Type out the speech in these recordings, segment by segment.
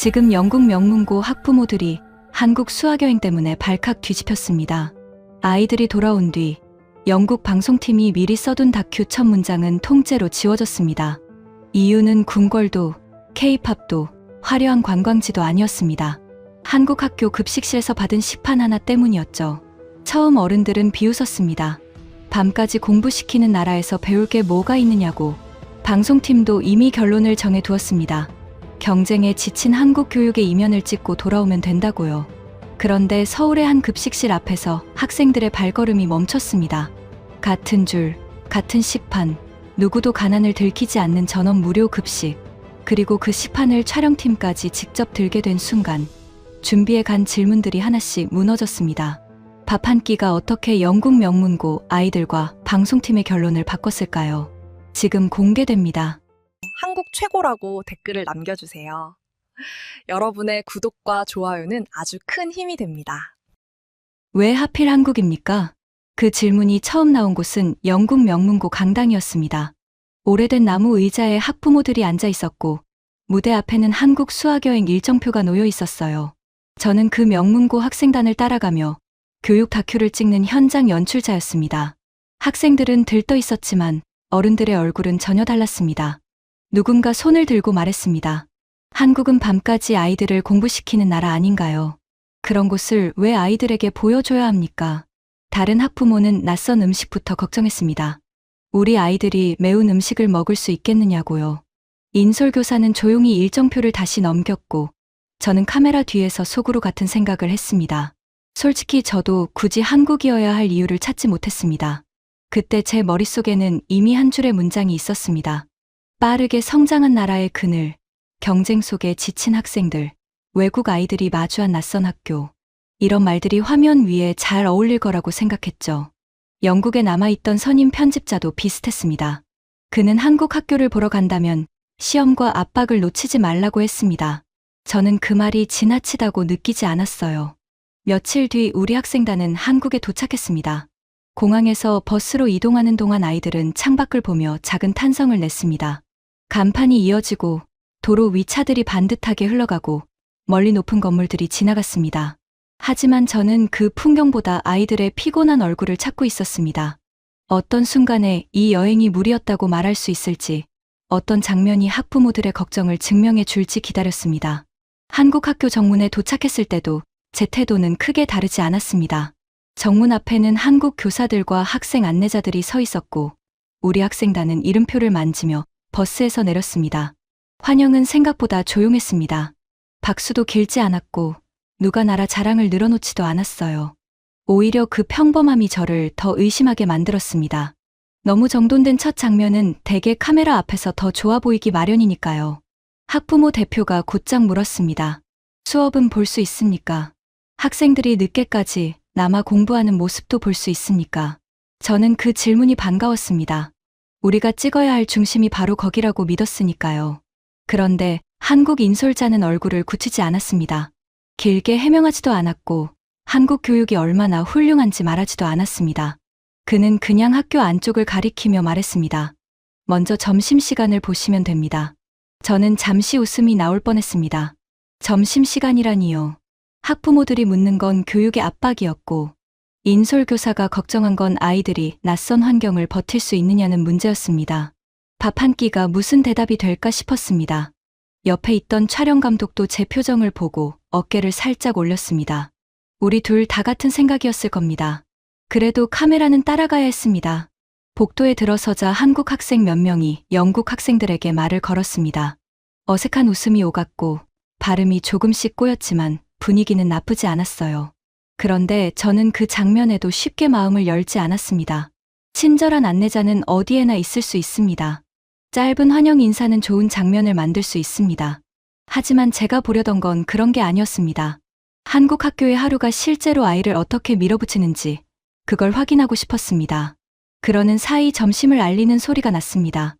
지금 영국 명문고 학부모들이 한국 수학여행 때문에 발칵 뒤집혔습니다. 아이들이 돌아온 뒤 영국 방송팀이 미리 써둔 다큐 첫 문장은 통째로 지워졌습니다. 이유는 궁궐도 K-팝도 화려한 관광지도 아니었습니다. 한국 학교 급식실에서 받은 식판 하나 때문이었죠. 처음 어른들은 비웃었습니다. 밤까지 공부시키는 나라에서 배울 게 뭐가 있느냐고. 방송팀도 이미 결론을 정해두었습니다. 경쟁에 지친 한국 교육의 이면을 찍고 돌아오면 된다고요. 그런데 서울의 한 급식실 앞에서 학생들의 발걸음이 멈췄습니다. 같은 줄, 같은 식판, 누구도 가난을 들키지 않는 전원 무료 급식, 그리고 그 식판을 촬영팀까지 직접 들게 된 순간 준비해 간 질문들이 하나씩 무너졌습니다. 밥 한 끼가 어떻게 영국 명문고 아이들과 방송팀의 결론을 바꿨을까요? 지금 공개됩니다. 한국 최고라고 댓글을 남겨주세요. 여러분의 구독과 좋아요는 아주 큰 힘이 됩니다. 왜 하필 한국입니까? 그 질문이 처음 나온 곳은 영국 명문고 강당이었습니다. 오래된 나무 의자에 학부모들이 앉아 있었고 무대 앞에는 한국 수학여행 일정표가 놓여 있었어요. 저는 그 명문고 학생단을 따라가며 교육 다큐를 찍는 현장 연출자였습니다. 학생들은 들떠 있었지만 어른들의 얼굴은 전혀 달랐습니다. 누군가 손을 들고 말했습니다. 한국은 밤까지 아이들을 공부시키는 나라 아닌가요? 그런 곳을 왜 아이들에게 보여줘야 합니까? 다른 학부모는 낯선 음식부터 걱정했습니다. 우리 아이들이 매운 음식을 먹을 수 있겠느냐고요. 인솔교사는 조용히 일정표를 다시 넘겼고 저는 카메라 뒤에서 속으로 같은 생각을 했습니다. 솔직히 저도 굳이 한국이어야 할 이유를 찾지 못했습니다. 그때 제 머릿속에는 이미 한 줄의 문장이 있었습니다. 빠르게 성장한 나라의 그늘, 경쟁 속에 지친 학생들, 외국 아이들이 마주한 낯선 학교. 이런 말들이 화면 위에 잘 어울릴 거라고 생각했죠. 영국에 남아있던 선임 편집자도 비슷했습니다. 그는 한국 학교를 보러 간다면 시험과 압박을 놓치지 말라고 했습니다. 저는 그 말이 지나치다고 느끼지 않았어요. 며칠 뒤 우리 학생단은 한국에 도착했습니다. 공항에서 버스로 이동하는 동안 아이들은 창밖을 보며 작은 탄성을 냈습니다. 간판이 이어지고 도로 위 차들이 반듯하게 흘러가고 멀리 높은 건물들이 지나갔습니다. 하지만 저는 그 풍경보다 아이들의 피곤한 얼굴을 찾고 있었습니다. 어떤 순간에 이 여행이 무리였다고 말할 수 있을지, 어떤 장면이 학부모들의 걱정을 증명해 줄지 기다렸습니다. 한국 학교 정문에 도착했을 때도 제 태도는 크게 다르지 않았습니다. 정문 앞에는 한국 교사들과 학생 안내자들이 서 있었고 우리 학생단은 이름표를 만지며 버스에서 내렸습니다. 환영은 생각보다 조용했습니다. 박수도 길지 않았고 누가 나라 자랑을 늘어놓지도 않았어요. 오히려 그 평범함이 저를 더 의심하게 만들었습니다. 너무 정돈된 첫 장면은 대개 카메라 앞에서 더 좋아 보이기 마련이니까요. 학부모 대표가 곧장 물었습니다. 수업은 볼 수 있습니까? 학생들이 늦게까지 남아 공부하는 모습도 볼 수 있습니까? 저는 그 질문이 반가웠습니다. 우리가 찍어야 할 중심이 바로 거기라고 믿었으니까요. 그런데 한국 인솔자는 얼굴을 굳히지 않았습니다. 길게 해명하지도 않았고 한국 교육이 얼마나 훌륭한지 말하지도 않았습니다. 그는 그냥 학교 안쪽을 가리키며 말했습니다. 먼저 점심시간을 보시면 됩니다. 저는 잠시 웃음이 나올 뻔했습니다. 점심시간이라니요. 학부모들이 묻는 건 교육의 압박이었고 인솔교사가 걱정한 건 아이들이 낯선 환경을 버틸 수 있느냐는 문제였습니다. 밥 한 끼가 무슨 대답이 될까 싶었습니다. 옆에 있던 촬영감독도 제 표정을 보고 어깨를 살짝 올렸습니다. 우리 둘 다 같은 생각이었을 겁니다. 그래도 카메라는 따라가야 했습니다. 복도에 들어서자 한국 학생 몇 명이 영국 학생들에게 말을 걸었습니다. 어색한 웃음이 오갔고 발음이 조금씩 꼬였지만 분위기는 나쁘지 않았어요. 그런데 저는 그 장면에도 쉽게 마음을 열지 않았습니다. 친절한 안내자는 어디에나 있을 수 있습니다. 짧은 환영 인사는 좋은 장면을 만들 수 있습니다. 하지만 제가 보려던 건 그런 게 아니었습니다. 한국 학교의 하루가 실제로 아이를 어떻게 밀어붙이는지 그걸 확인하고 싶었습니다. 그러는 사이 점심을 알리는 소리가 났습니다.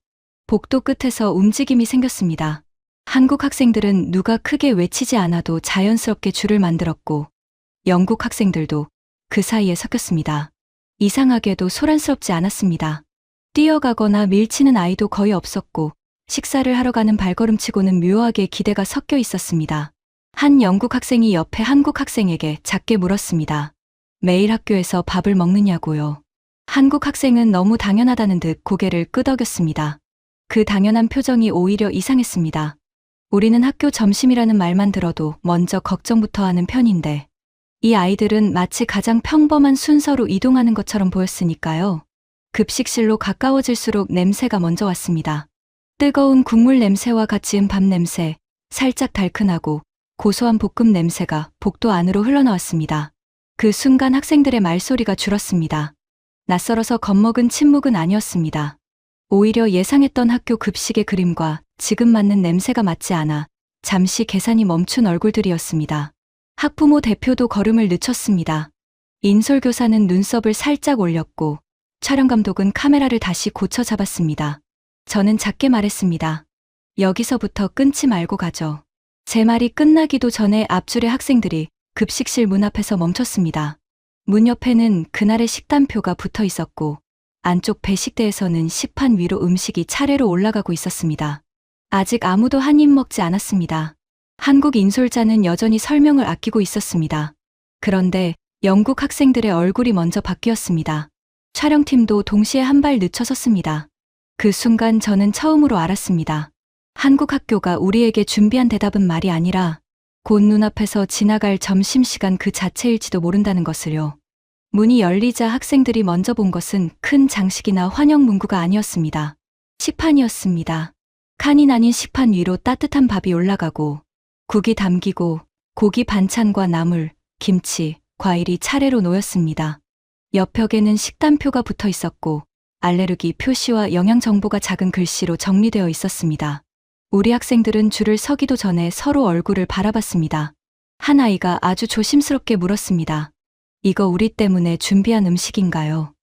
복도 끝에서 움직임이 생겼습니다. 한국 학생들은 누가 크게 외치지 않아도 자연스럽게 줄을 만들었고 영국 학생들도 그 사이에 섞였습니다. 이상하게도 소란스럽지 않았습니다. 뛰어가거나 밀치는 아이도 거의 없었고 식사를 하러 가는 발걸음치고는 묘하게 기대가 섞여 있었습니다. 한 영국 학생이 옆에 한국 학생에게 작게 물었습니다. 매일 학교에서 밥을 먹느냐고요. 한국 학생은 너무 당연하다는 듯 고개를 끄덕였습니다. 그 당연한 표정이 오히려 이상했습니다. 우리는 학교 점심이라는 말만 들어도 먼저 걱정부터 하는 편인데 이 아이들은 마치 가장 평범한 순서로 이동하는 것처럼 보였으니까요. 급식실로 가까워질수록 냄새가 먼저 왔습니다. 뜨거운 국물 냄새와 같이 밥 냄새, 살짝 달큰하고 고소한 볶음 냄새가 복도 안으로 흘러나왔습니다. 그 순간 학생들의 말소리가 줄었습니다. 낯설어서 겁먹은 침묵은 아니었습니다. 오히려 예상했던 학교 급식의 그림과 지금 맞는 냄새가 맞지 않아 잠시 계산이 멈춘 얼굴들이었습니다. 학부모 대표도 걸음을 늦췄습니다. 인솔교사는 눈썹을 살짝 올렸고 촬영감독은 카메라를 다시 고쳐 잡았습니다. 저는 작게 말했습니다. 여기서부터 끊지 말고 가죠. 제 말이 끝나기도 전에 앞줄의 학생들이 급식실 문 앞에서 멈췄습니다. 문 옆에는 그날의 식단표가 붙어 있었고 안쪽 배식대에서는 식판 위로 음식이 차례로 올라가고 있었습니다. 아직 아무도 한 입 먹지 않았습니다. 한국 인솔자는 여전히 설명을 아끼고 있었습니다. 그런데 영국 학생들의 얼굴이 먼저 바뀌었습니다. 촬영팀도 동시에 한 발 늦춰 섰습니다. 그 순간 저는 처음으로 알았습니다. 한국 학교가 우리에게 준비한 대답은 말이 아니라 곧 눈앞에서 지나갈 점심시간 그 자체일지도 모른다는 것을요. 문이 열리자 학생들이 먼저 본 것은 큰 장식이나 환영 문구가 아니었습니다. 식판이었습니다. 칸이 나뉜 식판 위로 따뜻한 밥이 올라가고 국이 담기고 고기 반찬과 나물, 김치, 과일이 차례로 놓였습니다. 옆 벽에는 식단표가 붙어 있었고 알레르기 표시와 영양 정보가 작은 글씨로 정리되어 있었습니다. 우리 학생들은 줄을 서기도 전에 서로 얼굴을 바라봤습니다. 한 아이가 아주 조심스럽게 물었습니다. 이거 우리 때문에 준비한 음식인가요?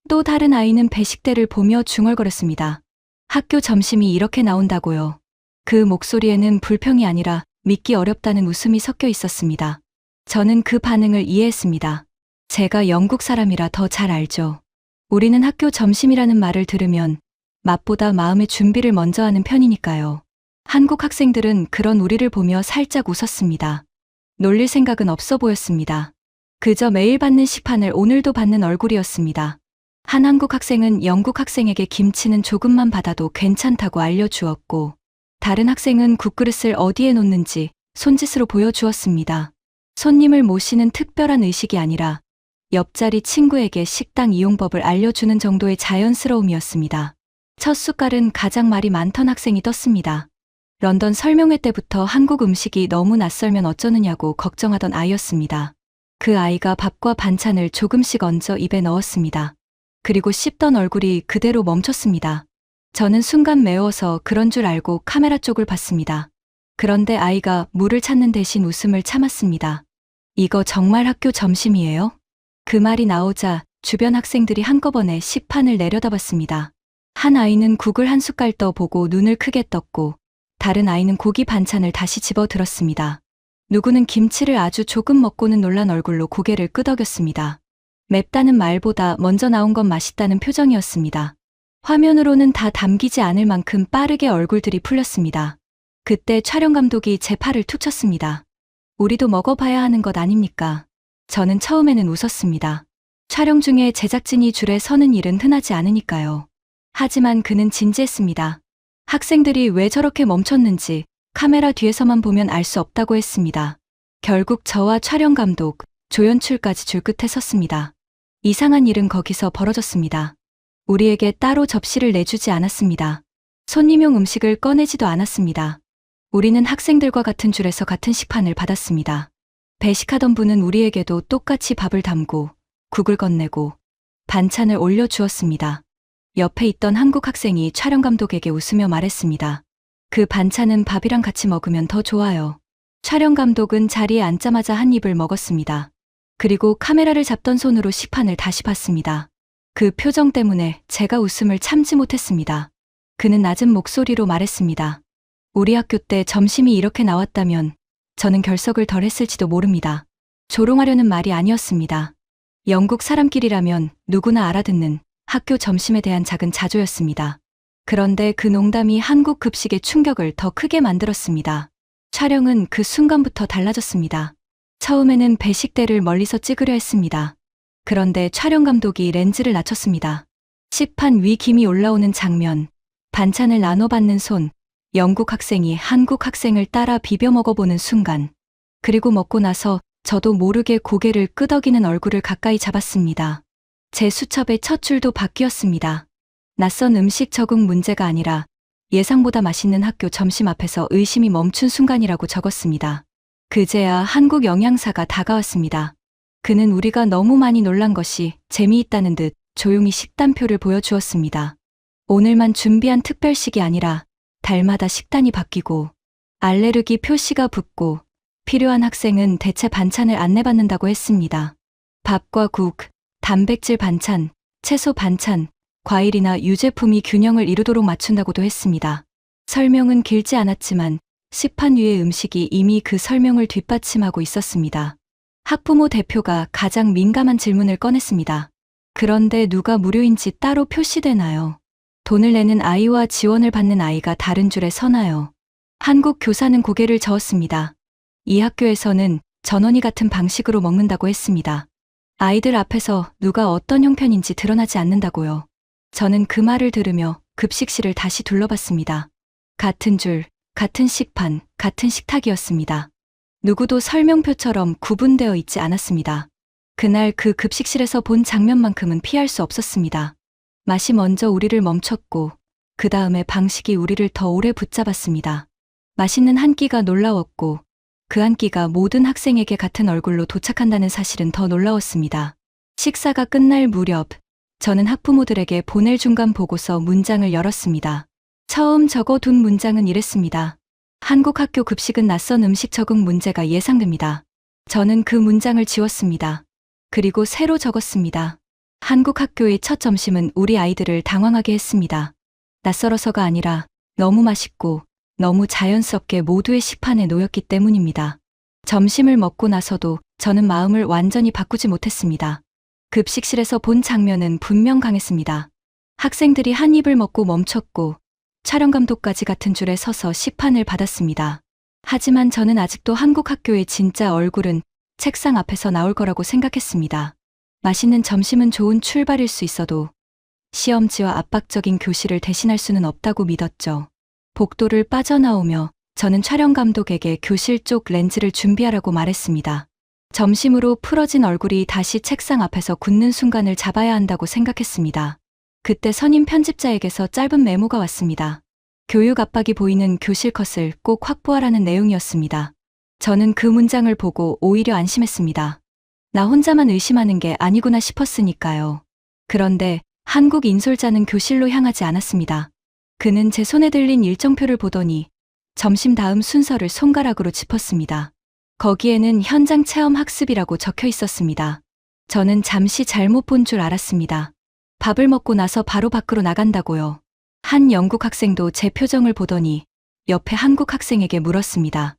또 다른 아이는 배식대를 보며 중얼거렸습니다. 학교 점심이 이렇게 나온다고요. 그 목소리에는 불평이 아니라 믿기 어렵다는 웃음이 섞여 있었습니다. 저는 그 반응을 이해했습니다. 제가 영국 사람이라 더 잘 알죠. 우리는 학교 점심이라는 말을 들으면 맛보다 마음의 준비를 먼저 하는 편이니까요. 한국 학생들은 그런 우리를 보며 살짝 웃었습니다. 놀릴 생각은 없어 보였습니다. 그저 매일 받는 식판을 오늘도 받는 얼굴이었습니다. 한 한국 학생은 영국 학생에게 김치는 조금만 받아도 괜찮다고 알려주었고 다른 학생은 국그릇을 어디에 놓는지 손짓으로 보여주었습니다. 손님을 모시는 특별한 의식이 아니라 옆자리 친구에게 식당 이용법을 알려주는 정도의 자연스러움이었습니다. 첫 숟갈은 가장 말이 많던 학생이 떴습니다. 런던 설명회 때부터 한국 음식이 너무 낯설면 어쩌느냐고 걱정하던 아이였습니다. 그 아이가 밥과 반찬을 조금씩 얹어 입에 넣었습니다. 그리고 씹던 얼굴이 그대로 멈췄습니다. 저는 순간 매워서 그런 줄 알고 카메라 쪽을 봤습니다. 그런데 아이가 물을 찾는 대신 웃음을 참았습니다. 이거 정말 학교 점심이에요? 그 말이 나오자 주변 학생들이 한꺼번에 식판을 내려다봤습니다. 한 아이는 국을 한 숟갈 떠보고 눈을 크게 떴고 다른 아이는 고기 반찬을 다시 집어 들었습니다. 누구는 김치를 아주 조금 먹고는 놀란 얼굴로 고개를 끄덕였습니다. 맵다는 말보다 먼저 나온 건 맛있다는 표정이었습니다. 화면으로는 다 담기지 않을 만큼 빠르게 얼굴들이 풀렸습니다. 그때 촬영 감독이 제 팔을 툭 쳤습니다. 우리도 먹어봐야 하는 것 아닙니까? 저는 처음에는 웃었습니다. 촬영 중에 제작진이 줄에 서는 일은 흔하지 않으니까요. 하지만 그는 진지했습니다. 학생들이 왜 저렇게 멈췄는지 카메라 뒤에서만 보면 알 수 없다고 했습니다. 결국 저와 촬영 감독, 조연출까지 줄끝에 섰습니다. 이상한 일은 거기서 벌어졌습니다. 우리에게 따로 접시를 내주지 않았습니다. 손님용 음식을 꺼내지도 않았습니다. 우리는 학생들과 같은 줄에서 같은 식판을 받았습니다. 배식하던 분은 우리에게도 똑같이 밥을 담고 국을 건네고 반찬을 올려주었습니다. 옆에 있던 한국 학생이 촬영 감독에게 웃으며 말했습니다. 그 반찬은 밥이랑 같이 먹으면 더 좋아요. 촬영 감독은 자리에 앉자마자 한 입을 먹었습니다. 그리고 카메라를 잡던 손으로 식판을 다시 봤습니다. 그 표정 때문에 제가 웃음을 참지 못했습니다. 그는 낮은 목소리로 말했습니다. 우리 학교 때 점심이 이렇게 나왔다면 저는 결석을 덜 했을지도 모릅니다. 조롱하려는 말이 아니었습니다. 영국 사람끼리라면 누구나 알아듣는 학교 점심에 대한 작은 자조였습니다. 그런데 그 농담이 한국 급식의 충격을 더 크게 만들었습니다. 촬영은 그 순간부터 달라졌습니다. 처음에는 배식대를 멀리서 찍으려 했습니다. 그런데 촬영 감독이 렌즈를 낮췄습니다. 식판 위 김이 올라오는 장면, 반찬을 나눠 받는 손, 영국 학생이 한국 학생을 따라 비벼 먹어보는 순간, 그리고 먹고 나서 저도 모르게 고개를 끄덕이는 얼굴을 가까이 잡았습니다. 제 수첩의 첫 줄도 바뀌었습니다. 낯선 음식 적응 문제가 아니라 예상보다 맛있는 학교 점심 앞에서 의심이 멈춘 순간이라고 적었습니다. 그제야 한국 영양사가 다가왔습니다. 그는 우리가 너무 많이 놀란 것이 재미있다는 듯 조용히 식단표를 보여주었습니다. 오늘만 준비한 특별식이 아니라 달마다 식단이 바뀌고 알레르기 표시가 붙고 필요한 학생은 대체 반찬을 안내받는다고 했습니다. 밥과 국, 단백질 반찬, 채소 반찬, 과일이나 유제품이 균형을 이루도록 맞춘다고도 했습니다. 설명은 길지 않았지만 식판 위의 음식이 이미 그 설명을 뒷받침하고 있었습니다. 학부모 대표가 가장 민감한 질문을 꺼냈습니다. 그런데 누가 무료인지 따로 표시되나요? 돈을 내는 아이와 지원을 받는 아이가 다른 줄에 서나요? 한국 교사는 고개를 저었습니다. 이 학교에서는 전원이 같은 방식으로 먹는다고 했습니다. 아이들 앞에서 누가 어떤 형편인지 드러나지 않는다고요. 저는 그 말을 들으며 급식실을 다시 둘러봤습니다. 같은 줄, 같은 식판, 같은 식탁이었습니다. 누구도 설명표처럼 구분되어 있지 않았습니다. 그날 그 급식실에서 본 장면만큼은 피할 수 없었습니다. 맛이 먼저 우리를 멈췄고 그 다음에 방식이 우리를 더 오래 붙잡았습니다. 맛있는 한 끼가 놀라웠고 그 한 끼가 모든 학생에게 같은 얼굴로 도착한다는 사실은 더 놀라웠습니다. 식사가 끝날 무렵 저는 학부모들에게 보낼 중간 보고서 문장을 열었습니다. 처음 적어둔 문장은 이랬습니다. 한국 학교 급식은 낯선 음식 적응 문제가 예상됩니다. 저는 그 문장을 지웠습니다. 그리고 새로 적었습니다. 한국 학교의 첫 점심은 우리 아이들을 당황하게 했습니다. 낯설어서가 아니라 너무 맛있고 너무 자연스럽게 모두의 식판에 놓였기 때문입니다. 점심을 먹고 나서도 저는 마음을 완전히 바꾸지 못했습니다. 급식실에서 본 장면은 분명 강했습니다. 학생들이 한 입을 먹고 멈췄고 촬영 감독까지 같은 줄에 서서 식판을 받았습니다. 하지만 저는 아직도 한국 학교의 진짜 얼굴은 책상 앞에서 나올 거라고 생각했습니다. 맛있는 점심은 좋은 출발일 수 있어도 시험지와 압박적인 교실을 대신할 수는 없다고 믿었죠. 복도를 빠져나오며 저는 촬영 감독에게 교실 쪽 렌즈를 준비하라고 말했습니다. 점심으로 풀어진 얼굴이 다시 책상 앞에서 굳는 순간을 잡아야 한다고 생각했습니다. 그때 선임 편집자에게서 짧은 메모가 왔습니다. 교육 압박이 보이는 교실 컷을 꼭 확보하라는 내용이었습니다. 저는 그 문장을 보고 오히려 안심했습니다. 나 혼자만 의심하는 게 아니구나 싶었으니까요. 그런데 한국 인솔자는 교실로 향하지 않았습니다. 그는 제 손에 들린 일정표를 보더니 점심 다음 순서를 손가락으로 짚었습니다. 거기에는 현장 체험 학습이라고 적혀 있었습니다. 저는 잠시 잘못 본 줄 알았습니다. 밥을 먹고 나서 바로 밖으로 나간다고요. 한 영국 학생도 제 표정을 보더니 옆에 한국 학생에게 물었습니다.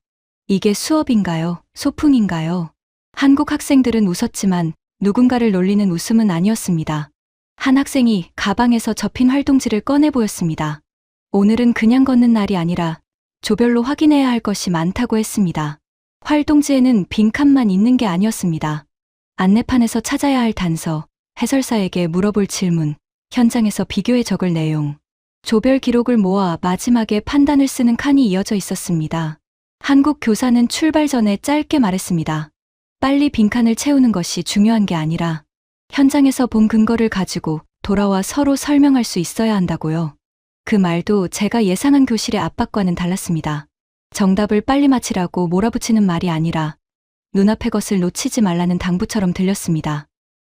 이게 수업인가요? 소풍인가요? 한국 학생들은 웃었지만 누군가를 놀리는 웃음은 아니었습니다. 한 학생이 가방에서 접힌 활동지를 꺼내 보였습니다. 오늘은 그냥 걷는 날이 아니라 조별로 확인해야 할 것이 많다고 했습니다. 활동지에는 빈칸만 있는 게 아니었습니다. 안내판에서 찾아야 할 단서, 해설사에게 물어볼 질문, 현장에서 비교해 적을 내용, 조별 기록을 모아 마지막에 판단을 쓰는 칸이 이어져 있었습니다. 한국 교사는 출발 전에 짧게 말했습니다. 빨리 빈칸을 채우는 것이 중요한 게 아니라 현장에서 본 근거를 가지고 돌아와 서로 설명할 수 있어야 한다고요. 그 말도 제가 예상한 교실의 압박과는 달랐습니다. 정답을 빨리 맞히라고 몰아붙이는 말이 아니라 눈앞의 것을 놓치지 말라는 당부처럼 들렸습니다.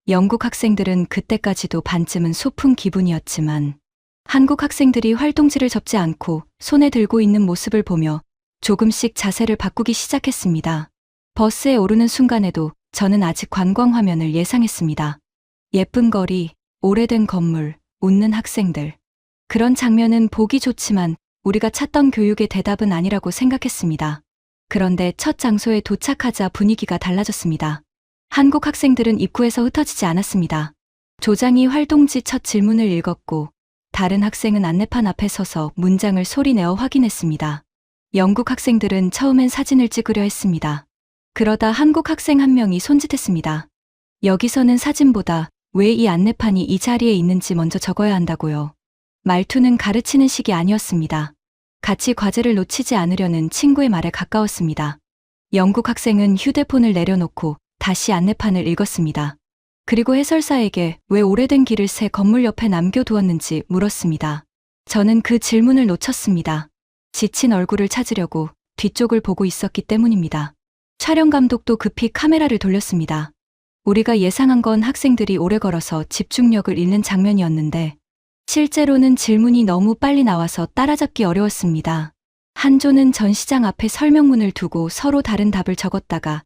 영국 학생들은 그때까지도 반쯤은 소풍 기분이었지만 한국 학생들이 활동지를 접지 않고 손에 들고 있는 모습을 보며 조금씩 자세를 바꾸기 시작했습니다. 버스에 오르는 순간에도 저는 아직 관광 화면을 예상했습니다. 예쁜 거리, 오래된 건물, 웃는 학생들. 그런 장면은 보기 좋지만 우리가 찾던 교육의 대답은 아니라고 생각했습니다. 그런데 첫 장소에 도착하자 분위기가 달라졌습니다. 한국 학생들은 입구에서 흩어지지 않았습니다. 조장이 활동지 첫 질문을 읽었고 다른 학생은 안내판 앞에 서서 문장을 소리내어 확인했습니다. 영국 학생들은 처음엔 사진을 찍으려 했습니다. 그러다 한국 학생 한 명이 손짓했습니다. 여기서는 사진보다 왜 이 안내판이 이 자리에 있는지 먼저 적어야 한다고요. 말투는 가르치는 식이 아니었습니다. 같이 과제를 놓치지 않으려는 친구의 말에 가까웠습니다. 영국 학생은 휴대폰을 내려놓고 다시 안내판을 읽었습니다. 그리고 해설사에게 왜 오래된 길을 새 건물 옆에 남겨두었는지 물었습니다. 저는 그 질문을 놓쳤습니다. 지친 얼굴을 찾으려고 뒤쪽을 보고 있었기 때문입니다. 촬영 감독도 급히 카메라를 돌렸습니다. 우리가 예상한 건 학생들이 오래 걸어서 집중력을 잃는 장면이었는데 실제로는 질문이 너무 빨리 나와서 따라잡기 어려웠습니다. 한 조는 전시장 앞에 설명문을 두고 서로 다른 답을 적었다가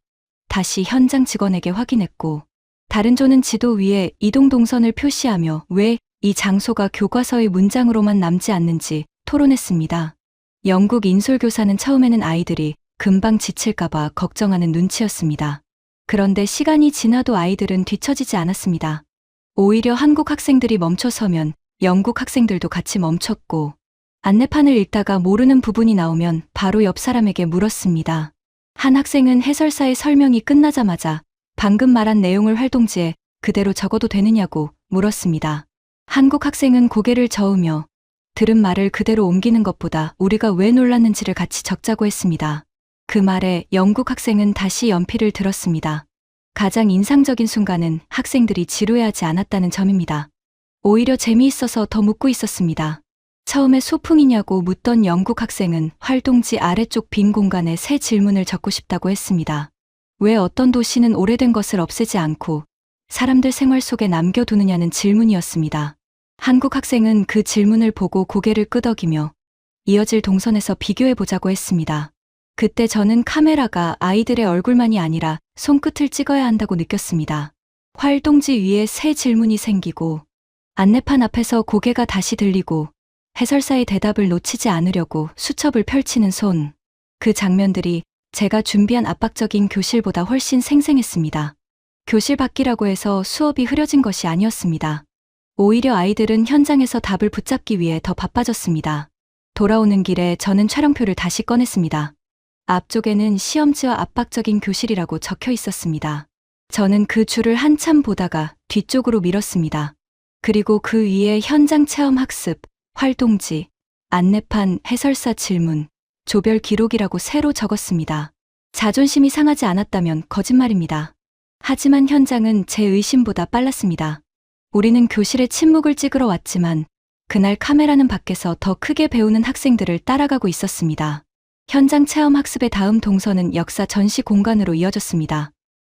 다시 현장 직원에게 확인했고, 다른 조는 지도 위에 이동 동선을 표시하며 왜 이 장소가 교과서의 문장으로만 남지 않는지 토론했습니다. 영국 인솔교사는 처음에는 아이들이 금방 지칠까봐 걱정하는 눈치였습니다. 그런데 시간이 지나도 아이들은 뒤처지지 않았습니다. 오히려 한국 학생들이 멈춰서면 영국 학생들도 같이 멈췄고, 안내판을 읽다가 모르는 부분이 나오면 바로 옆 사람에게 물었습니다. 한 학생은 해설사의 설명이 끝나자마자 방금 말한 내용을 활동지에 그대로 적어도 되느냐고 물었습니다. 한국 학생은 고개를 저으며 들은 말을 그대로 옮기는 것보다 우리가 왜 놀랐는지를 같이 적자고 했습니다. 그 말에 영국 학생은 다시 연필을 들었습니다. 가장 인상적인 순간은 학생들이 지루해하지 않았다는 점입니다. 오히려 재미있어서 더 묻고 있었습니다. 처음에 소풍이냐고 묻던 영국 학생은 활동지 아래쪽 빈 공간에 새 질문을 적고 싶다고 했습니다. 왜 어떤 도시는 오래된 것을 없애지 않고 사람들 생활 속에 남겨두느냐는 질문이었습니다. 한국 학생은 그 질문을 보고 고개를 끄덕이며 이어질 동선에서 비교해보자고 했습니다. 그때 저는 카메라가 아이들의 얼굴만이 아니라 손끝을 찍어야 한다고 느꼈습니다. 활동지 위에 새 질문이 생기고 안내판 앞에서 고개가 다시 들리고 해설사의 대답을 놓치지 않으려고 수첩을 펼치는 손. 그 장면들이 제가 준비한 압박적인 교실보다 훨씬 생생했습니다. 교실 밖이라고 해서 수업이 흐려진 것이 아니었습니다. 오히려 아이들은 현장에서 답을 붙잡기 위해 더 바빠졌습니다. 돌아오는 길에 저는 촬영표를 다시 꺼냈습니다. 앞쪽에는 시험지와 압박적인 교실이라고 적혀 있었습니다. 저는 그 줄을 한참 보다가 뒤쪽으로 밀었습니다. 그리고 그 위에 현장 체험 학습, 활동지, 안내판, 해설사 질문, 조별 기록이라고 새로 적었습니다. 자존심이 상하지 않았다면 거짓말입니다. 하지만 현장은 제 의심보다 빨랐습니다. 우리는 교실에 침묵을 찍으러 왔지만 그날 카메라는 밖에서 더 크게 배우는 학생들을 따라가고 있었습니다. 현장 체험 학습의 다음 동선은 역사 전시 공간으로 이어졌습니다.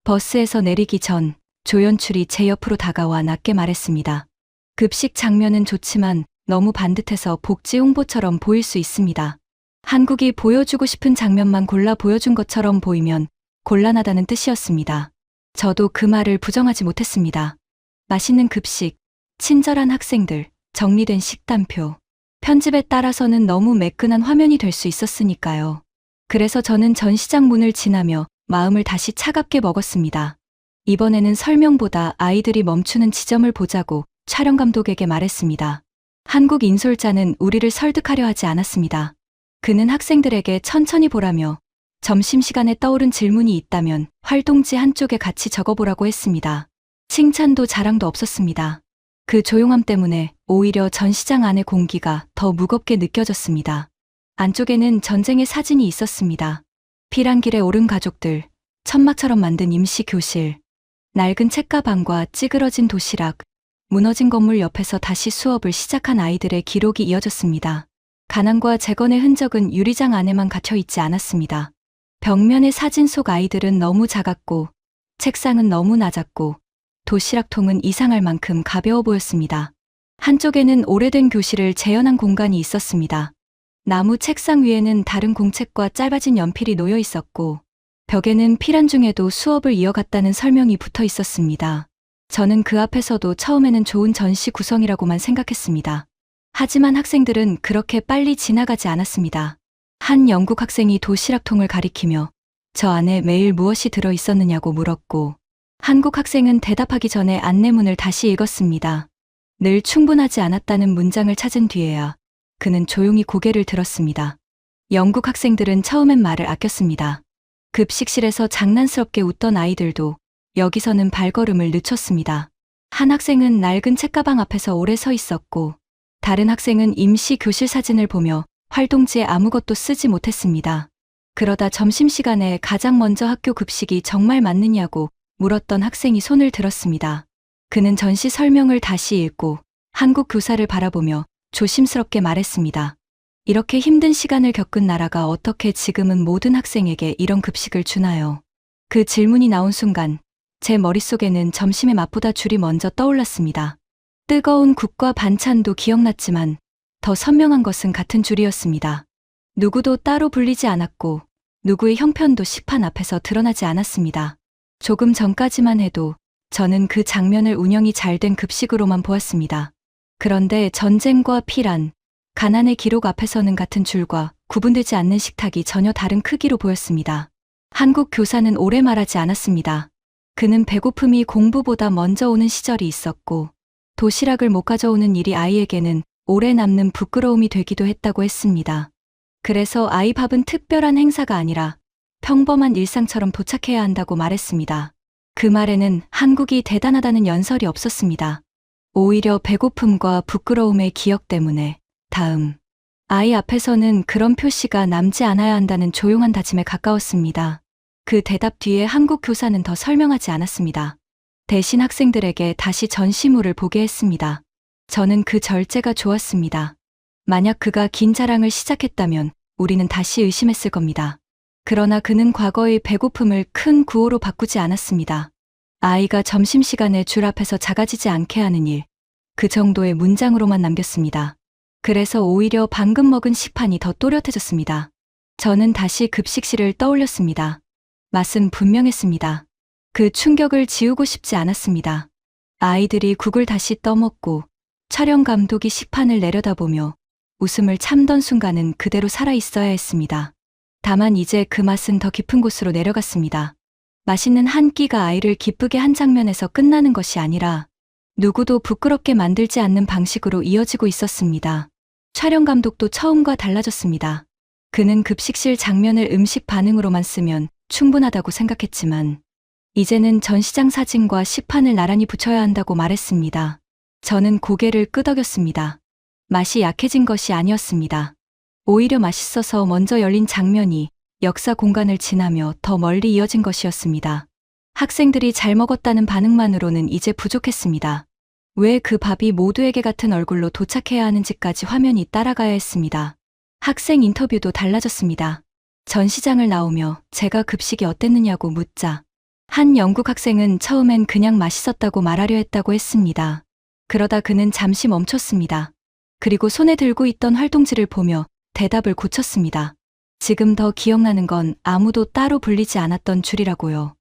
버스에서 내리기 전 조연출이 제 옆으로 다가와 낮게 말했습니다. 급식 장면은 좋지만 너무 반듯해서 복지 홍보처럼 보일 수 있습니다. 한국이 보여주고 싶은 장면만 골라 보여준 것처럼 보이면 곤란하다는 뜻이었습니다. 저도 그 말을 부정하지 못했습니다. 맛있는 급식, 친절한 학생들, 정리된 식단표, 편집에 따라서는 너무 매끈한 화면이 될 수 있었으니까요. 그래서 저는 전시장 문을 지나며 마음을 다시 차갑게 먹었습니다. 이번에는 설명보다 아이들이 멈추는 지점을 보자고 촬영 감독에게 말했습니다. 한국 인솔자는 우리를 설득하려 하지 않았습니다. 그는 학생들에게 천천히 보라며 점심시간에 떠오른 질문이 있다면 활동지 한쪽에 같이 적어보라고 했습니다. 칭찬도 자랑도 없었습니다. 그 조용함 때문에 오히려 전시장 안의 공기가 더 무겁게 느껴졌습니다. 안쪽에는 전쟁의 사진이 있었습니다. 피란 길에 오른 가족들, 천막처럼 만든 임시 교실, 낡은 책가방과 찌그러진 도시락, 무너진 건물 옆에서 다시 수업을 시작한 아이들의 기록이 이어졌습니다. 가난과 재건의 흔적은 유리장 안에만 갇혀 있지 않았습니다. 벽면의 사진 속 아이들은 너무 작았고, 책상은 너무 낮았고, 도시락통은 이상할 만큼 가벼워 보였습니다. 한쪽에는 오래된 교실을 재현한 공간이 있었습니다. 나무 책상 위에는 다른 공책과 짧아진 연필이 놓여 있었고, 벽에는 피란 중에도 수업을 이어갔다는 설명이 붙어 있었습니다. 저는 그 앞에서도 처음에는 좋은 전시 구성이라고만 생각했습니다. 하지만 학생들은 그렇게 빨리 지나가지 않았습니다. 한 영국 학생이 도시락통을 가리키며 저 안에 매일 무엇이 들어 있었느냐고 물었고, 한국 학생은 대답하기 전에 안내문을 다시 읽었습니다. 늘 충분하지 않았다는 문장을 찾은 뒤에야 그는 조용히 고개를 들었습니다. 영국 학생들은 처음엔 말을 아꼈습니다. 급식실에서 장난스럽게 웃던 아이들도 여기서는 발걸음을 늦췄습니다. 한 학생은 낡은 책가방 앞에서 오래 서 있었고, 다른 학생은 임시 교실 사진을 보며 활동지에 아무것도 쓰지 못했습니다. 그러다 점심시간에 가장 먼저 학교 급식이 정말 맞느냐고 물었던 학생이 손을 들었습니다. 그는 전시 설명을 다시 읽고 한국 교사를 바라보며 조심스럽게 말했습니다. 이렇게 힘든 시간을 겪은 나라가 어떻게 지금은 모든 학생에게 이런 급식을 주나요? 그 질문이 나온 순간 제 머릿속에는 점심의 맛보다 줄이 먼저 떠올랐습니다. 뜨거운 국과 반찬도 기억났지만 더 선명한 것은 같은 줄이었습니다. 누구도 따로 불리지 않았고 누구의 형편도 식판 앞에서 드러나지 않았습니다. 조금 전까지만 해도 저는 그 장면을 운영이 잘 된 급식으로만 보았습니다. 그런데 전쟁과 피란, 가난의 기록 앞에서는 같은 줄과 구분되지 않는 식탁이 전혀 다른 크기로 보였습니다. 한국 교사는 오래 말하지 않았습니다. 그는 배고픔이 공부보다 먼저 오는 시절이 있었고, 도시락을 못 가져오는 일이 아이에게는 오래 남는 부끄러움이 되기도 했다고 했습니다. 그래서 아이 밥은 특별한 행사가 아니라 평범한 일상처럼 도착해야 한다고 말했습니다. 그 말에는 한국이 대단하다는 연설이 없었습니다. 오히려 배고픔과 부끄러움의 기억 때문에 다음 아이 앞에서는 그런 표시가 남지 않아야 한다는 조용한 다짐에 가까웠습니다. 그 대답 뒤에 한국 교사는 더 설명하지 않았습니다. 대신 학생들에게 다시 전시물을 보게 했습니다. 저는 그 절제가 좋았습니다. 만약 그가 긴 자랑을 시작했다면 우리는 다시 의심했을 겁니다. 그러나 그는 과거의 배고픔을 큰 구호로 바꾸지 않았습니다. 아이가 점심시간에 줄 앞에서 작아지지 않게 하는 일, 그 정도의 문장으로만 남겼습니다. 그래서 오히려 방금 먹은 식판이 더 또렷해졌습니다. 저는 다시 급식실을 떠올렸습니다. 맛은 분명했습니다. 그 충격을 지우고 싶지 않았습니다. 아이들이 국을 다시 떠먹고 촬영 감독이 식판을 내려다보며 웃음을 참던 순간은 그대로 살아있어야 했습니다. 다만 이제 그 맛은 더 깊은 곳으로 내려갔습니다. 맛있는 한 끼가 아이를 기쁘게 한 장면에서 끝나는 것이 아니라 누구도 부끄럽게 만들지 않는 방식으로 이어지고 있었습니다. 촬영 감독도 처음과 달라졌습니다. 그는 급식실 장면을 음식 반응으로만 쓰면 충분하다고 생각했지만 이제는 전시장 사진과 식판을 나란히 붙여야 한다고 말했습니다. 저는 고개를 끄덕였습니다. 맛이 약해진 것이 아니었습니다. 오히려 맛있어서 먼저 열린 장면이 역사 공간을 지나며 더 멀리 이어진 것이었습니다. 학생들이 잘 먹었다는 반응만으로는 이제 부족했습니다. 왜 그 밥이 모두에게 같은 얼굴로 도착해야 하는지까지 화면이 따라가야 했습니다. 학생 인터뷰도 달라졌습니다. 전시장을 나오며 제가 급식이 어땠느냐고 묻자 한 영국 학생은 처음엔 그냥 맛있었다고 말하려 했다고 했습니다. 그러다 그는 잠시 멈췄습니다. 그리고 손에 들고 있던 활동지를 보며 대답을 고쳤습니다. 지금 더 기억나는 건 아무도 따로 불리지 않았던 줄이라고요.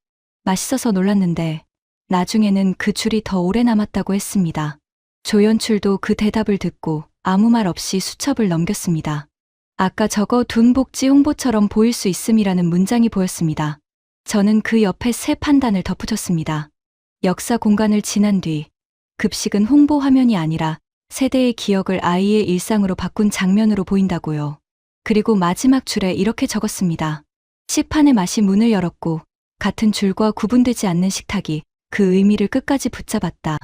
맛있어서 놀랐는데 나중에는 그 줄이 더 오래 남았다고 했습니다. 조연출도 그 대답을 듣고 아무 말 없이 수첩을 넘겼습니다. 아까 적어둔 복지 홍보처럼 보일 수 있음이라는 문장이 보였습니다. 저는 그 옆에 새 판단을 덧붙였습니다. 역사 공간을 지난 뒤 급식은 홍보 화면이 아니라 세대의 기억을 아이의 일상으로 바꾼 장면으로 보인다고요. 그리고 마지막 줄에 이렇게 적었습니다. 식판의 맛이 문을 열었고 같은 줄과 구분되지 않는 식탁이 그 의미를 끝까지 붙잡았다.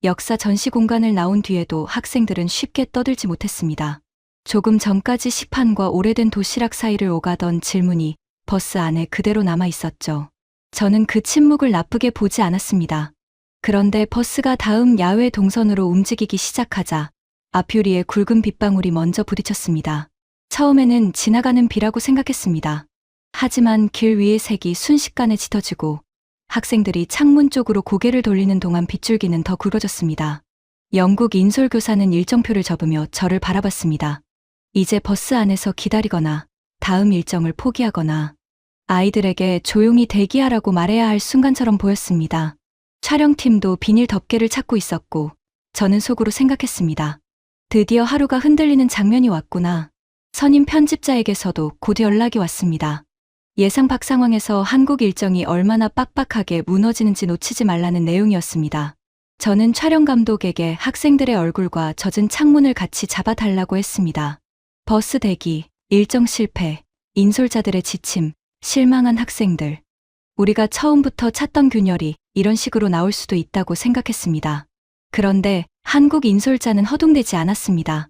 역사 전시 공간을 나온 뒤에도 학생들은 쉽게 떠들지 못했습니다. 조금 전까지 식판과 오래된 도시락 사이를 오가던 질문이 버스 안에 그대로 남아 있었죠. 저는 그 침묵을 나쁘게 보지 않았습니다. 그런데 버스가 다음 야외 동선으로 움직이기 시작하자 앞유리에 굵은 빗방울이 먼저 부딪혔습니다. 처음에는 지나가는 비라고 생각했습니다. 하지만 길 위의 색이 순식간에 짙어지고 학생들이 창문 쪽으로 고개를 돌리는 동안 빗줄기는 더 굵어졌습니다. 영국 인솔교사는 일정표를 접으며 저를 바라봤습니다. 이제 버스 안에서 기다리거나 다음 일정을 포기하거나 아이들에게 조용히 대기하라고 말해야 할 순간처럼 보였습니다. 촬영팀도 비닐 덮개를 찾고 있었고 저는 속으로 생각했습니다. 드디어 하루가 흔들리는 장면이 왔구나. 선임 편집자에게서도 곧 연락이 왔습니다. 예상 밖 상황에서 한국 일정이 얼마나 빡빡하게 무너지는지 놓치지 말라는 내용이었습니다. 저는 촬영 감독에게 학생들의 얼굴과 젖은 창문을 같이 잡아달라고 했습니다. 버스 대기, 일정 실패, 인솔자들의 지침, 실망한 학생들. 우리가 처음부터 찾던 균열이 이런 식으로 나올 수도 있다고 생각했습니다. 그런데 한국 인솔자는 허둥대지 않았습니다.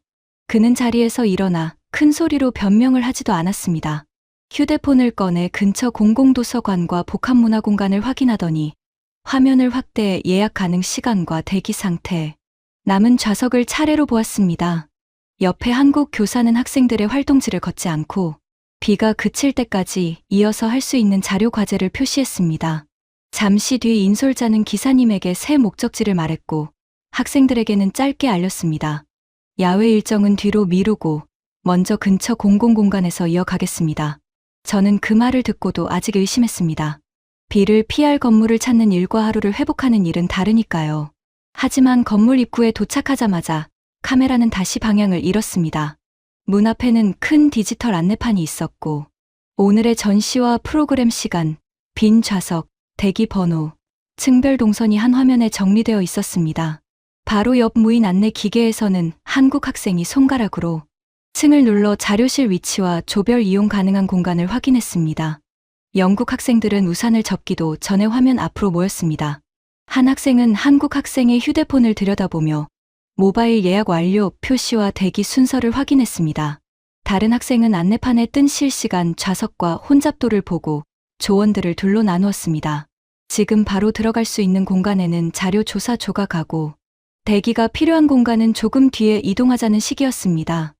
그는 자리에서 일어나 큰 소리로 변명을 하지도 않았습니다. 휴대폰을 꺼내 근처 공공도서관과 복합문화공간을 확인하더니 화면을 확대해 예약 가능 시간과 대기 상태, 남은 좌석을 차례로 보았습니다. 옆에 한국 교사는 학생들의 활동지를 걷지 않고 비가 그칠 때까지 이어서 할 수 있는 자료 과제를 표시했습니다. 잠시 뒤 인솔자는 기사님에게 새 목적지를 말했고 학생들에게는 짧게 알렸습니다. 야외 일정은 뒤로 미루고 먼저 근처 공공공간에서 이어가겠습니다. 저는 그 말을 듣고도 아직 의심했습니다. 비를 피할 건물을 찾는 일과 하루를 회복하는 일은 다르니까요. 하지만 건물 입구에 도착하자마자 카메라는 다시 방향을 잃었습니다. 문 앞에는 큰 디지털 안내판이 있었고 오늘의 전시와 프로그램 시간, 빈 좌석, 대기 번호, 층별 동선이 한 화면에 정리되어 있었습니다. 바로 옆 무인 안내 기계에서는 한국 학생이 손가락으로 층을 눌러 자료실 위치와 조별 이용 가능한 공간을 확인했습니다. 영국 학생들은 우산을 접기도 전에 화면 앞으로 모였습니다. 한 학생은 한국 학생의 휴대폰을 들여다보며 모바일 예약 완료 표시와 대기 순서를 확인했습니다. 다른 학생은 안내판에 뜬 실시간 좌석과 혼잡도를 보고 조원들을 둘로 나누었습니다. 지금 바로 들어갈 수 있는 공간에는 자료 조사 조각하고 대기가 필요한 공간은 조금 뒤에 이동하자는 시기였습니다.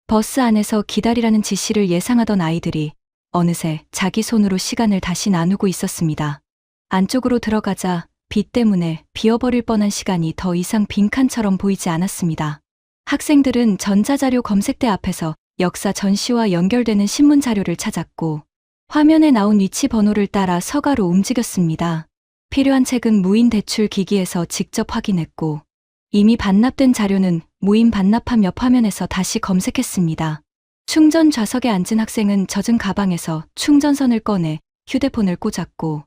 버스 안에서 기다리라는 지시를 예상하던 아이들이 어느새 자기 손으로 시간을 다시 나누고 있었습니다. 안쪽으로 들어가자 비 때문에 비어버릴 뻔한 시간이 더 이상 빈칸처럼 보이지 않았습니다. 학생들은 전자자료 검색대 앞에서 역사 전시와 연결되는 신문 자료를 찾았고 화면에 나온 위치 번호를 따라 서가로 움직였습니다. 필요한 책은 무인 대출 기기에서 직접 확인했고 이미 반납된 자료는 무인 반납함 옆 화면에서 다시 검색했습니다. 충전 좌석에 앉은 학생은 젖은 가방에서 충전선을 꺼내 휴대폰을 꽂았고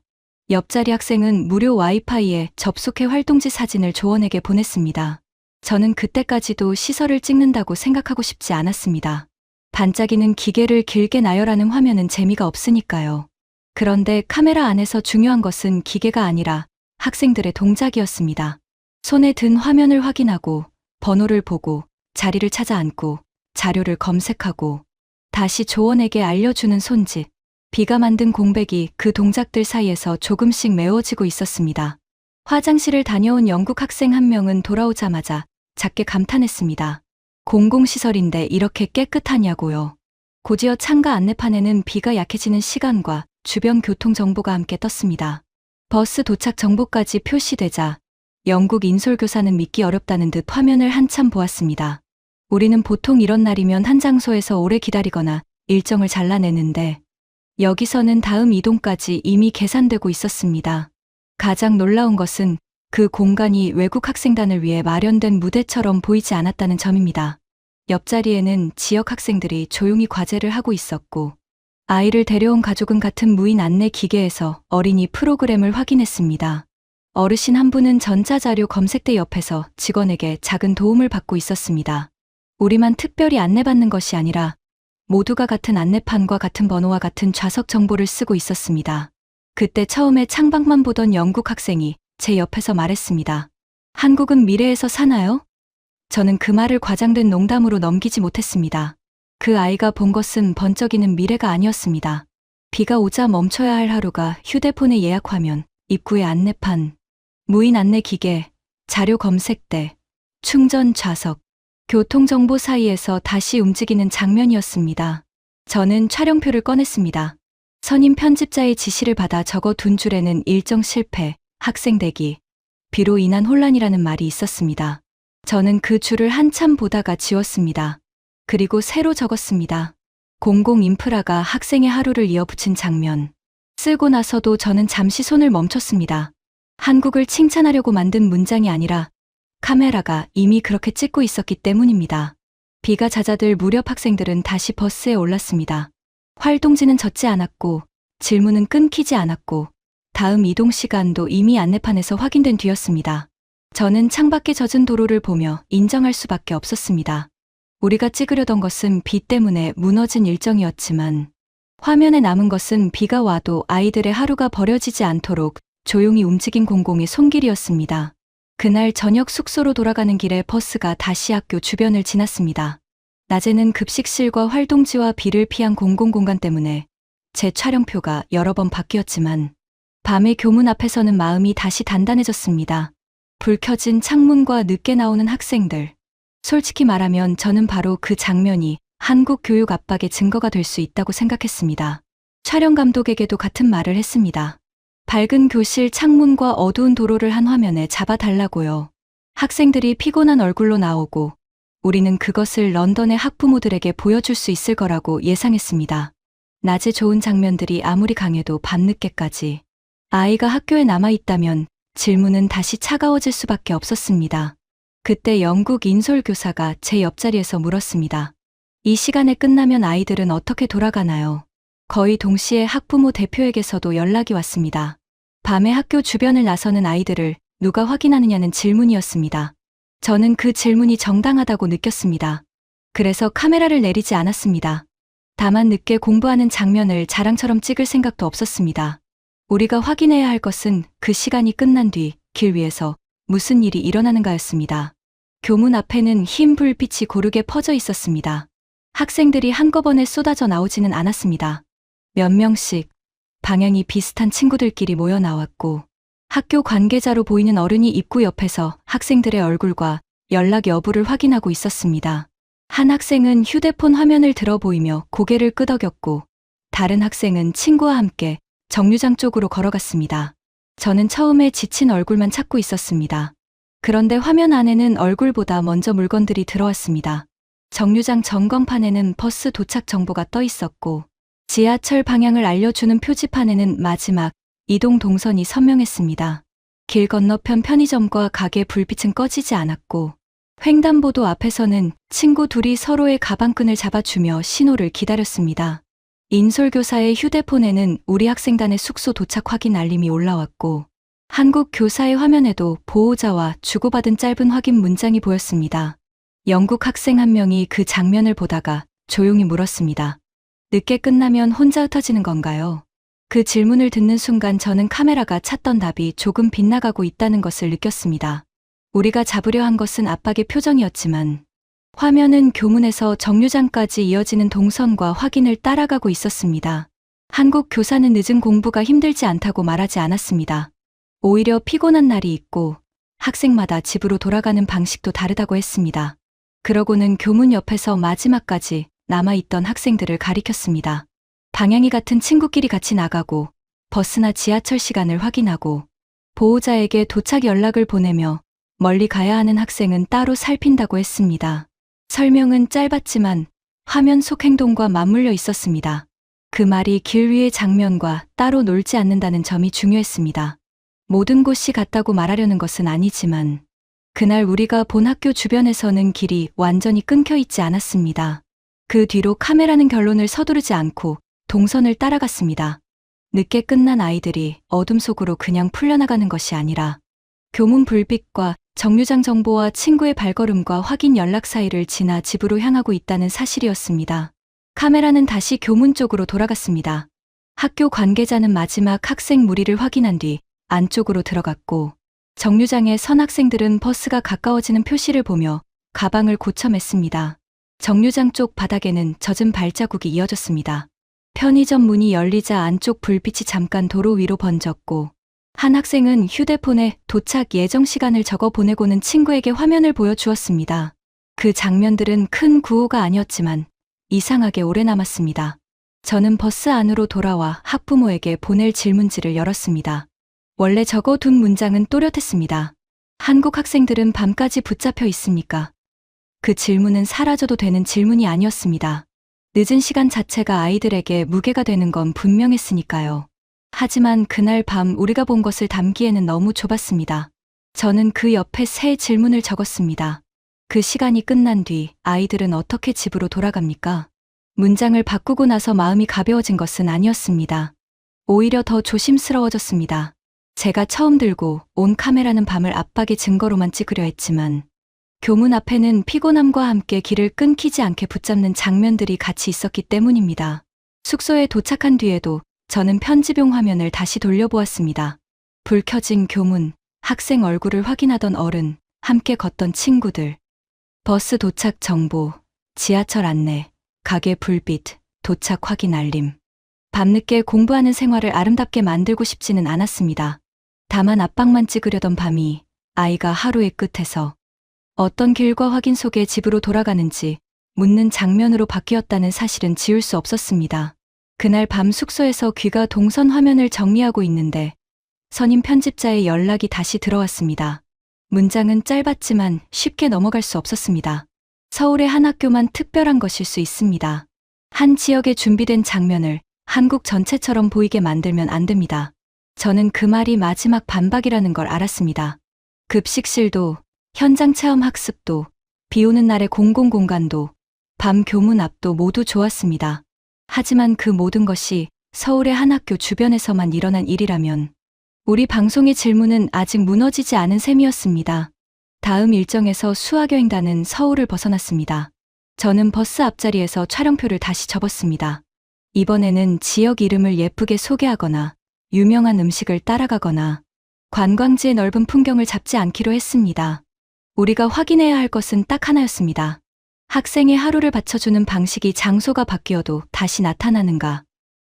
옆자리 학생은 무료 와이파이에 접속해 활동지 사진을 조원에게 보냈습니다. 저는 그때까지도 시설을 찍는다고 생각하고 싶지 않았습니다. 반짝이는 기계를 길게 나열하는 화면은 재미가 없으니까요. 그런데 카메라 안에서 중요한 것은 기계가 아니라 학생들의 동작이었습니다. 손에 든 화면을 확인하고 번호를 보고 자리를 찾아 앉고 자료를 검색하고 다시 조원에게 알려주는 손짓. 비가 만든 공백이 그 동작들 사이에서 조금씩 메워지고 있었습니다. 화장실을 다녀온 영국 학생 한 명은 돌아오자마자 작게 감탄했습니다. 공공시설인데 이렇게 깨끗하냐고요. 곧이어 창가 안내판에는 비가 약해지는 시간과 주변 교통 정보가 함께 떴습니다. 버스 도착 정보까지 표시되자 영국 인솔교사는 믿기 어렵다는 듯 화면을 한참 보았습니다. 우리는 보통 이런 날이면 한 장소에서 오래 기다리거나 일정을 잘라내는데 여기서는 다음 이동까지 이미 계산되고 있었습니다. 가장 놀라운 것은 그 공간이 외국 학생단을 위해 마련된 무대처럼 보이지 않았다는 점입니다. 옆자리에는 지역 학생들이 조용히 과제를 하고 있었고 아이를 데려온 가족은 같은 무인 안내 기계에서 어린이 프로그램을 확인했습니다. 어르신 한 분은 전자자료 검색대 옆에서 직원에게 작은 도움을 받고 있었습니다. 우리만 특별히 안내받는 것이 아니라 모두가 같은 안내판과 같은 번호와 같은 좌석 정보를 쓰고 있었습니다. 그때 처음에 창밖만 보던 영국 학생이 제 옆에서 말했습니다. 한국은 미래에서 사나요? 저는 그 말을 과장된 농담으로 넘기지 못했습니다. 그 아이가 본 것은 번쩍이는 미래가 아니었습니다. 비가 오자 멈춰야 할 하루가 휴대폰의 예약 화면, 입구의 안내판, 무인 안내 기계, 자료 검색대, 충전 좌석, 교통정보 사이에서 다시 움직이는 장면이었습니다. 저는 촬영표를 꺼냈습니다. 선임 편집자의 지시를 받아 적어둔 줄에는 일정 실패, 학생 대기, 비로 인한 혼란이라는 말이 있었습니다. 저는 그 줄을 한참 보다가 지웠습니다. 그리고 새로 적었습니다. 공공 인프라가 학생의 하루를 이어붙인 장면. 쓰고 나서도 저는 잠시 손을 멈췄습니다. 한국을 칭찬하려고 만든 문장이 아니라 카메라가 이미 그렇게 찍고 있었기 때문입니다. 비가 잦아들 무렵 학생들은 다시 버스에 올랐습니다. 활동지는 젖지 않았고 질문은 끊기지 않았고 다음 이동 시간도 이미 안내판에서 확인된 뒤였습니다. 저는 창밖에 젖은 도로를 보며 인정할 수밖에 없었습니다. 우리가 찍으려던 것은 비 때문에 무너진 일정이었지만 화면에 남은 것은 비가 와도 아이들의 하루가 버려지지 않도록 조용히 움직인 공공의 손길이었습니다. 그날 저녁 숙소로 돌아가는 길에 버스가 다시 학교 주변을 지났습니다. 낮에는 급식실과 활동지와 비를 피한 공공공간 때문에 제 촬영표가 여러 번 바뀌었지만 밤에 교문 앞에서는 마음이 다시 단단해졌습니다. 불 켜진 창문과 늦게 나오는 학생들. 솔직히 말하면 저는 바로 그 장면이 한국 교육 압박의 증거가 될 수 있다고 생각했습니다. 촬영 감독에게도 같은 말을 했습니다. 밝은 교실 창문과 어두운 도로를 한 화면에 잡아달라고요. 학생들이 피곤한 얼굴로 나오고 우리는 그것을 런던의 학부모들에게 보여줄 수 있을 거라고 예상했습니다. 낮에 좋은 장면들이 아무리 강해도 밤늦게까지 아이가 학교에 남아있다면 질문은 다시 차가워질 수밖에 없었습니다. 그때 영국 인솔 교사가 제 옆자리에서 물었습니다. 이 시간에 끝나면 아이들은 어떻게 돌아가나요? 거의 동시에 학부모 대표에게서도 연락이 왔습니다. 밤에 학교 주변을 나서는 아이들을 누가 확인하느냐는 질문이었습니다. 저는 그 질문이 정당하다고 느꼈습니다. 그래서 카메라를 내리지 않았습니다. 다만 늦게 공부하는 장면을 자랑처럼 찍을 생각도 없었습니다. 우리가 확인해야 할 것은 그 시간이 끝난 뒤 길 위에서 무슨 일이 일어나는가였습니다. 교문 앞에는 흰 불빛이 고르게 퍼져 있었습니다. 학생들이 한꺼번에 쏟아져 나오지는 않았습니다. 몇 명씩 방향이 비슷한 친구들끼리 모여 나왔고 학교 관계자로 보이는 어른이 입구 옆에서 학생들의 얼굴과 연락 여부를 확인하고 있었습니다. 한 학생은 휴대폰 화면을 들어 보이며 고개를 끄덕였고 다른 학생은 친구와 함께 정류장 쪽으로 걸어갔습니다. 저는 처음에 지친 얼굴만 찾고 있었습니다. 그런데 화면 안에는 얼굴보다 먼저 물건들이 들어왔습니다. 정류장 전광판에는 버스 도착 정보가 떠 있었고 지하철 방향을 알려주는 표지판에는 마지막 이동 동선이 선명했습니다. 길 건너편 편의점과 가게 불빛은 꺼지지 않았고 횡단보도 앞에서는 친구 둘이 서로의 가방끈을 잡아주며 신호를 기다렸습니다. 인솔 교사의 휴대폰에는 우리 학생단의 숙소 도착 확인 알림이 올라왔고 한국 교사의 화면에도 보호자와 주고받은 짧은 확인 문장이 보였습니다. 영국 학생 한 명이 그 장면을 보다가 조용히 물었습니다. 늦게 끝나면 혼자 흩어지는 건가요? 그 질문을 듣는 순간 저는 카메라가 찾던 답이 조금 빗나가고 있다는 것을 느꼈습니다. 우리가 잡으려 한 것은 압박의 표정이었지만 화면은 교문에서 정류장까지 이어지는 동선과 확인을 따라가고 있었습니다. 한국 교사는 늦은 공부가 힘들지 않다고 말하지 않았습니다. 오히려 피곤한 날이 있고 학생마다 집으로 돌아가는 방식도 다르다고 했습니다. 그러고는 교문 옆에서 마지막까지 남아있던 학생들을 가리켰습니다. 방향이 같은 친구끼리 같이 나가고 버스나 지하철 시간을 확인하고 보호자에게 도착 연락을 보내며 멀리 가야 하는 학생은 따로 살핀다고 했습니다. 설명은 짧았지만 화면 속 행동과 맞물려 있었습니다. 그 말이 길 위의 장면과 따로 놀지 않는다는 점이 중요했습니다. 모든 곳이 같다고 말하려는 것은 아니지만 그날 우리가 본 학교 주변에서는 길이 완전히 끊겨 있지 않았습니다. 그 뒤로 카메라는 결론을 서두르지 않고 동선을 따라갔습니다. 늦게 끝난 아이들이 어둠 속으로 그냥 풀려나가는 것이 아니라 교문 불빛과 정류장 정보와 친구의 발걸음과 확인 연락 사이를 지나 집으로 향하고 있다는 사실이었습니다. 카메라는 다시 교문 쪽으로 돌아갔습니다. 학교 관계자는 마지막 학생 무리를 확인한 뒤 안쪽으로 들어갔고 정류장에 선 학생들은 버스가 가까워지는 표시를 보며 가방을 고쳐맸습니다. 정류장 쪽 바닥에는 젖은 발자국이 이어졌습니다. 편의점 문이 열리자 안쪽 불빛이 잠깐 도로 위로 번졌고 한 학생은 휴대폰에 도착 예정 시간을 적어 보내고는 친구에게 화면을 보여주었습니다. 그 장면들은 큰 구호가 아니었지만 이상하게 오래 남았습니다. 저는 버스 안으로 돌아와 학부모에게 보낼 질문지를 열었습니다. 원래 적어둔 문장은 또렷했습니다. 한국 학생들은 밤까지 붙잡혀 있습니까? 그 질문은 사라져도 되는 질문이 아니었습니다. 늦은 시간 자체가 아이들에게 무게가 되는 건 분명했으니까요. 하지만 그날 밤 우리가 본 것을 담기에는 너무 좁았습니다. 저는 그 옆에 새 질문을 적었습니다. 그 시간이 끝난 뒤 아이들은 어떻게 집으로 돌아갑니까? 문장을 바꾸고 나서 마음이 가벼워진 것은 아니었습니다. 오히려 더 조심스러워졌습니다. 제가 처음 들고 온 카메라는 밤을 압박의 증거로만 찍으려 했지만 교문 앞에는 피곤함과 함께 길을 끊기지 않게 붙잡는 장면들이 같이 있었기 때문입니다. 숙소에 도착한 뒤에도 저는 편집용 화면을 다시 돌려보았습니다. 불 켜진 교문, 학생 얼굴을 확인하던 어른, 함께 걷던 친구들, 버스 도착 정보, 지하철 안내, 가게 불빛, 도착 확인 알림. 밤늦게 공부하는 생활을 아름답게 만들고 싶지는 않았습니다. 다만 압박만 찍으려던 밤이 아이가 하루의 끝에서 어떤 길과 확인 속에 집으로 돌아가는지 묻는 장면으로 바뀌었다는 사실은 지울 수 없었습니다. 그날 밤 숙소에서 귀가 동선 화면을 정리하고 있는데 선임 편집자의 연락이 다시 들어왔습니다. 문장은 짧았지만 쉽게 넘어갈 수 없었습니다. 서울의 한 학교만 특별한 것일 수 있습니다. 한 지역에 준비된 장면을 한국 전체처럼 보이게 만들면 안 됩니다. 저는 그 말이 마지막 반박이라는 걸 알았습니다. 급식실도, 현장 체험 학습도, 비 오는 날의 공공공간도, 밤 교문 앞도 모두 좋았습니다. 하지만 그 모든 것이 서울의 한 학교 주변에서만 일어난 일이라면 우리 방송의 질문은 아직 무너지지 않은 셈이었습니다. 다음 일정에서 수학여행단은 서울을 벗어났습니다. 저는 버스 앞자리에서 촬영표를 다시 접었습니다. 이번에는 지역 이름을 예쁘게 소개하거나 유명한 음식을 따라가거나 관광지의 넓은 풍경을 잡지 않기로 했습니다. 우리가 확인해야 할 것은 딱 하나였습니다. 학생의 하루를 받쳐주는 방식이 장소가 바뀌어도 다시 나타나는가.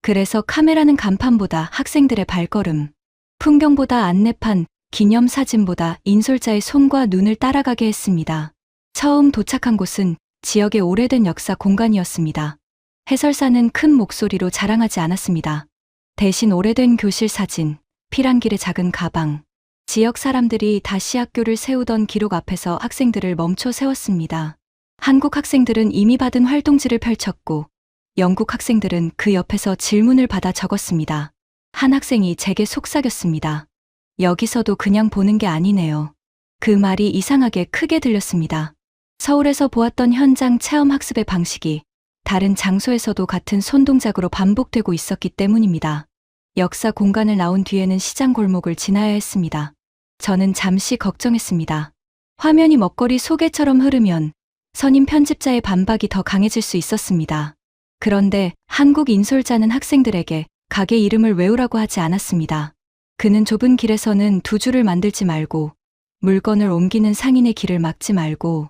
그래서 카메라는 간판보다 학생들의 발걸음, 풍경보다 안내판, 기념사진보다 인솔자의 손과 눈을 따라가게 했습니다. 처음 도착한 곳은 지역의 오래된 역사 공간이었습니다. 해설사는 큰 목소리로 자랑하지 않았습니다. 대신 오래된 교실 사진, 피란길의 작은 가방, 지역 사람들이 다시 학교를 세우던 기록 앞에서 학생들을 멈춰 세웠습니다. 한국 학생들은 이미 받은 활동지를 펼쳤고 영국 학생들은 그 옆에서 질문을 받아 적었습니다. 한 학생이 제게 속삭였습니다. 여기서도 그냥 보는 게 아니네요. 그 말이 이상하게 크게 들렸습니다. 서울에서 보았던 현장 체험 학습의 방식이 다른 장소에서도 같은 손동작으로 반복되고 있었기 때문입니다. 역사 공간을 나온 뒤에는 시장 골목을 지나야 했습니다. 저는 잠시 걱정했습니다. 화면이 먹거리 소개처럼 흐르면 선임 편집자의 반박이 더 강해질 수 있었습니다. 그런데 한국 인솔자는 학생들에게 가게 이름을 외우라고 하지 않았습니다. 그는 좁은 길에서는 두 줄을 만들지 말고 물건을 옮기는 상인의 길을 막지 말고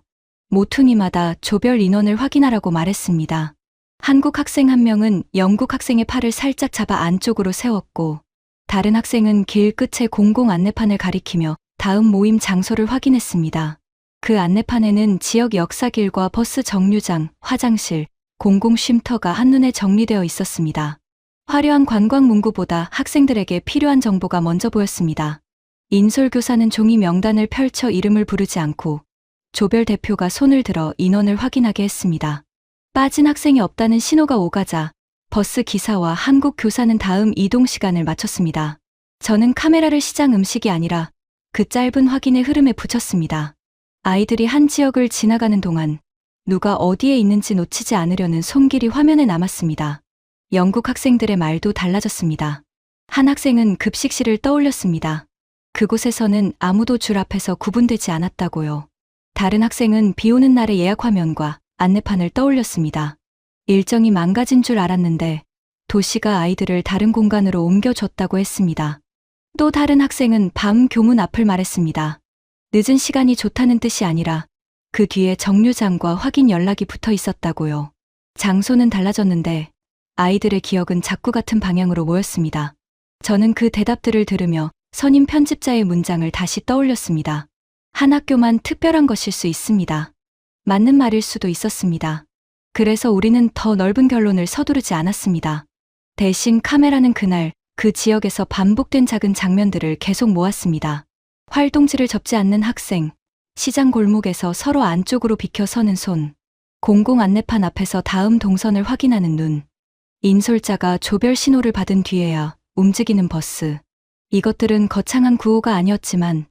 모퉁이마다 조별 인원을 확인하라고 말했습니다. 한국 학생 한 명은 영국 학생의 팔을 살짝 잡아 안쪽으로 세웠고 다른 학생은 길 끝에 공공 안내판을 가리키며 다음 모임 장소를 확인했습니다. 그 안내판에는 지역 역사길과 버스 정류장, 화장실, 공공 쉼터가 한눈에 정리되어 있었습니다. 화려한 관광 문구보다 학생들에게 필요한 정보가 먼저 보였습니다. 인솔교사는 종이 명단을 펼쳐 이름을 부르지 않고 조별 대표가 손을 들어 인원을 확인하게 했습니다. 빠진 학생이 없다는 신호가 오가자 버스 기사와 한국 교사는 다음 이동 시간을 맞췄습니다. 저는 카메라를 시장 음식이 아니라 그 짧은 확인의 흐름에 붙였습니다. 아이들이 한 지역을 지나가는 동안 누가 어디에 있는지 놓치지 않으려는 손길이 화면에 남았습니다. 영국 학생들의 말도 달라졌습니다. 한 학생은 급식실을 떠올렸습니다. 그곳에서는 아무도 줄 앞에서 구분되지 않았다고요. 다른 학생은 비 오는 날의 예약 화면과 안내판을 떠올렸습니다. 일정이 망가진 줄 알았는데 도시가 아이들을 다른 공간으로 옮겨줬다고 했습니다. 또 다른 학생은 밤 교문 앞을 말했습니다. 늦은 시간이 좋다는 뜻이 아니라 그 뒤에 정류장과 확인 연락이 붙어 있었다고요. 장소는 달라졌는데 아이들의 기억은 자꾸 같은 방향으로 모였습니다. 저는 그 대답들을 들으며 선임 편집자의 문장을 다시 떠올렸습니다. 한 학교만 특별한 것일 수 있습니다. 맞는 말일 수도 있었습니다. 그래서 우리는 더 넓은 결론을 서두르지 않았습니다. 대신 카메라는 그날 그 지역에서 반복된 작은 장면들을 계속 모았습니다. 활동지를 접지 않는 학생, 시장 골목에서 서로 안쪽으로 비켜 서는 손, 공공 안내판 앞에서 다음 동선을 확인하는 눈, 인솔자가 조별 신호를 받은 뒤에야 움직이는 버스. 이것들은 거창한 구호가 아니었지만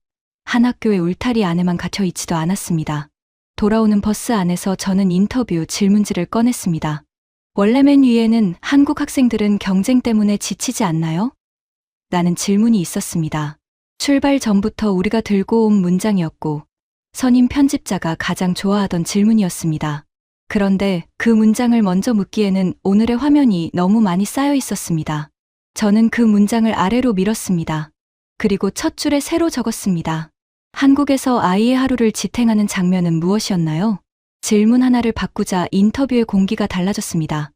한 학교의 울타리 안에만 갇혀 있지도 않았습니다. 돌아오는 버스 안에서 저는 인터뷰 질문지를 꺼냈습니다. 원래 맨 위에는 한국 학생들은 경쟁 때문에 지치지 않나요? 라는 질문이 있었습니다. 출발 전부터 우리가 들고 온 문장이었고 선임 편집자가 가장 좋아하던 질문이었습니다. 그런데 그 문장을 먼저 묻기에는 오늘의 화면이 너무 많이 쌓여 있었습니다. 저는 그 문장을 아래로 밀었습니다. 그리고 첫 줄에 새로 적었습니다. 한국에서 아이의 하루를 지탱하는 장면은 무엇이었나요? 질문 하나를 바꾸자 인터뷰의 공기가 달라졌습니다.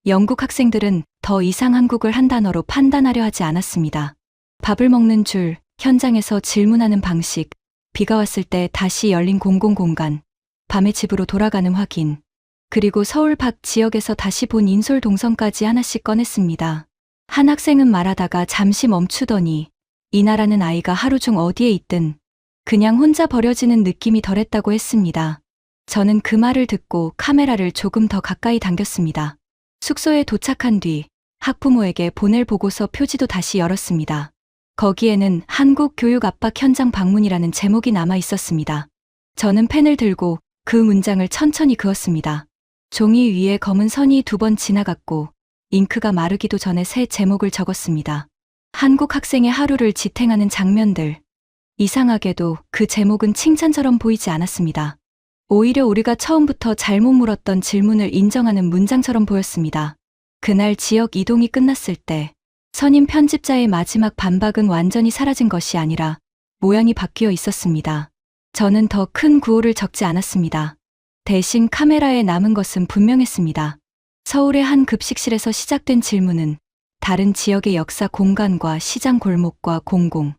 영국 학생들은 더 이상 한국을 한 단어로 판단하려 하지 않았습니다. 밥을 먹는 줄, 현장에서 질문하는 방식, 비가 왔을 때 다시 열린 공공공간, 밤에 집으로 돌아가는 확인, 그리고 서울 밖 지역에서 다시 본 인솔 동선까지 하나씩 꺼냈습니다. 한 학생은 말하다가 잠시 멈추더니 이 나라는 아이가 하루 중 어디에 있든 그냥 혼자 버려지는 느낌이 덜했다고 했습니다. 저는 그 말을 듣고 카메라를 조금 더 가까이 당겼습니다. 숙소에 도착한 뒤 학부모에게 보낼 보고서 표지도 다시 열었습니다. 거기에는 한국 교육 압박 현장 방문이라는 제목이 남아 있었습니다. 저는 펜을 들고 그 문장을 천천히 그었습니다. 종이 위에 검은 선이 2번 지나갔고 잉크가 마르기도 전에 새 제목을 적었습니다. 한국 학생의 하루를 지탱하는 장면들. 이상하게도 그 제목은 칭찬처럼 보이지 않았습니다. 오히려 우리가 처음부터 잘못 물었던 질문을 인정하는 문장처럼 보였습니다. 그날 지역 이동이 끝났을 때 선임 편집자의 마지막 반박은 완전히 사라진 것이 아니라 모양이 바뀌어 있었습니다. 저는 더 큰 구호를 적지 않았습니다. 대신 카메라에 남은 것은 분명했습니다. 서울의 한 급식실에서 시작된 질문은 다른 지역의 역사 공간과 시장 골목과 공공,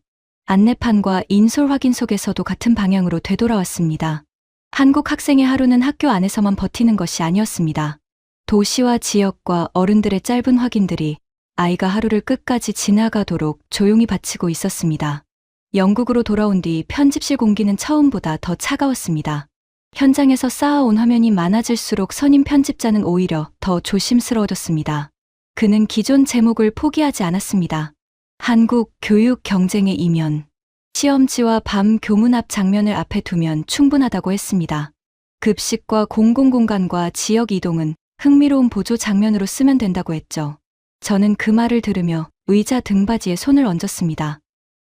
안내판과 인솔 확인 속에서도 같은 방향으로 되돌아왔습니다. 한국 학생의 하루는 학교 안에서만 버티는 것이 아니었습니다. 도시와 지역과 어른들의 짧은 확인들이 아이가 하루를 끝까지 지나가도록 조용히 바치고 있었습니다. 영국으로 돌아온 뒤 편집실 공기는 처음보다 더 차가웠습니다. 현장에서 쌓아온 화면이 많아질수록 선임 편집자는 오히려 더 조심스러워졌습니다. 그는 기존 제목을 포기하지 않았습니다. 한국 교육 경쟁의 이면. 시험지와 밤 교문 앞 장면을 앞에 두면 충분하다고 했습니다. 급식과 공공공간과 지역 이동은 흥미로운 보조 장면으로 쓰면 된다고 했죠. 저는 그 말을 들으며 의자 등받이에 손을 얹었습니다.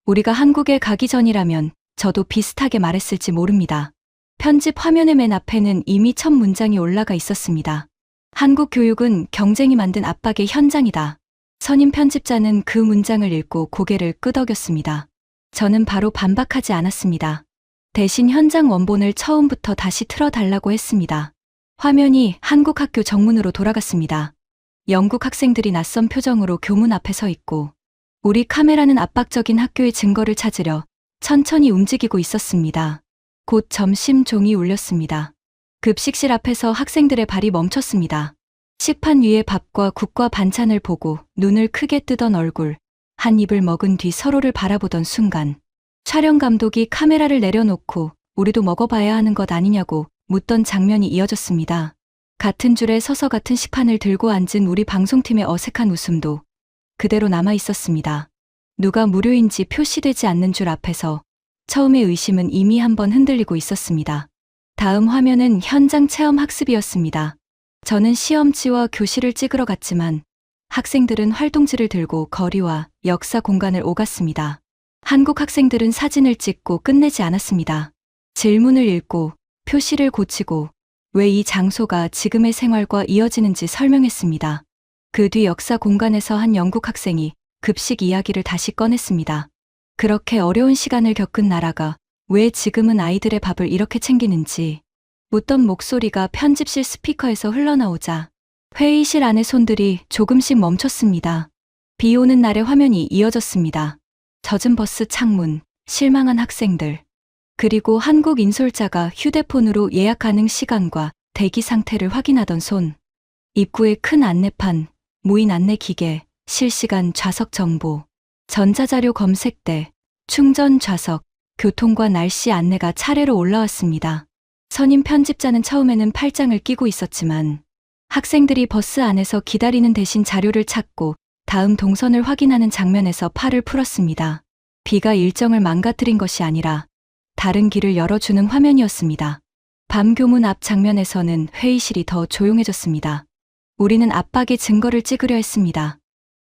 우리가 한국에 가기 전이라면 저도 비슷하게 말했을지 모릅니다. 편집 화면의 맨 앞에는 이미 첫 문장이 올라가 있었습니다. 한국 교육은 경쟁이 만든 압박의 현장이다. 선임 편집자는 그 문장을 읽고 고개를 끄덕였습니다. 저는 바로 반박하지 않았습니다. 대신 현장 원본을 처음부터 다시 틀어달라고 했습니다. 화면이 한국 학교 정문으로 돌아갔습니다. 영국 학생들이 낯선 표정으로 교문 앞에 서 있고 우리 카메라는 압박적인 학교의 증거를 찾으려 천천히 움직이고 있었습니다. 곧 점심 종이 울렸습니다. 급식실 앞에서 학생들의 발이 멈췄습니다. 식판 위에 밥과 국과 반찬을 보고 눈을 크게 뜨던 얼굴, 한 입을 먹은 뒤 서로를 바라보던 순간 촬영 감독이 카메라를 내려놓고 우리도 먹어봐야 하는 것 아니냐고 묻던 장면이 이어졌습니다. 같은 줄에 서서 같은 식판을 들고 앉은 우리 방송팀의 어색한 웃음도 그대로 남아 있었습니다. 누가 무료인지 표시되지 않는 줄 앞에서 처음의 의심은 이미 한번 흔들리고 있었습니다. 다음 화면은 현장 체험 학습이었습니다. 저는 시험지와 교실을 찍으러 갔지만 학생들은 활동지를 들고 거리와 역사 공간을 오갔습니다. 한국 학생들은 사진을 찍고 끝내지 않았습니다. 질문을 읽고 표시를 고치고 왜 이 장소가 지금의 생활과 이어지는지 설명했습니다. 그 뒤 역사 공간에서 한 영국 학생이 급식 이야기를 다시 꺼냈습니다. 그렇게 어려운 시간을 겪은 나라가 왜 지금은 아이들의 밥을 이렇게 챙기는지 묻던 목소리가 편집실 스피커에서 흘러나오자 회의실 안의 손들이 조금씩 멈췄습니다. 비 오는 날의 화면이 이어졌습니다. 젖은 버스 창문, 실망한 학생들, 그리고 한국 인솔자가 휴대폰으로 예약 가능 시간과 대기 상태를 확인하던 손, 입구에 큰 안내판, 무인 안내 기계, 실시간 좌석 정보, 전자자료 검색대, 충전 좌석, 교통과 날씨 안내가 차례로 올라왔습니다. 선임 편집자는 처음에는 팔짱을 끼고 있었지만 학생들이 버스 안에서 기다리는 대신 자료를 찾고 다음 동선을 확인하는 장면에서 팔을 풀었습니다. 비가 일정을 망가뜨린 것이 아니라 다른 길을 열어주는 화면이었습니다. 밤 교문 앞 장면에서는 회의실이 더 조용해졌습니다. 우리는 압박의 증거를 찍으려 했습니다.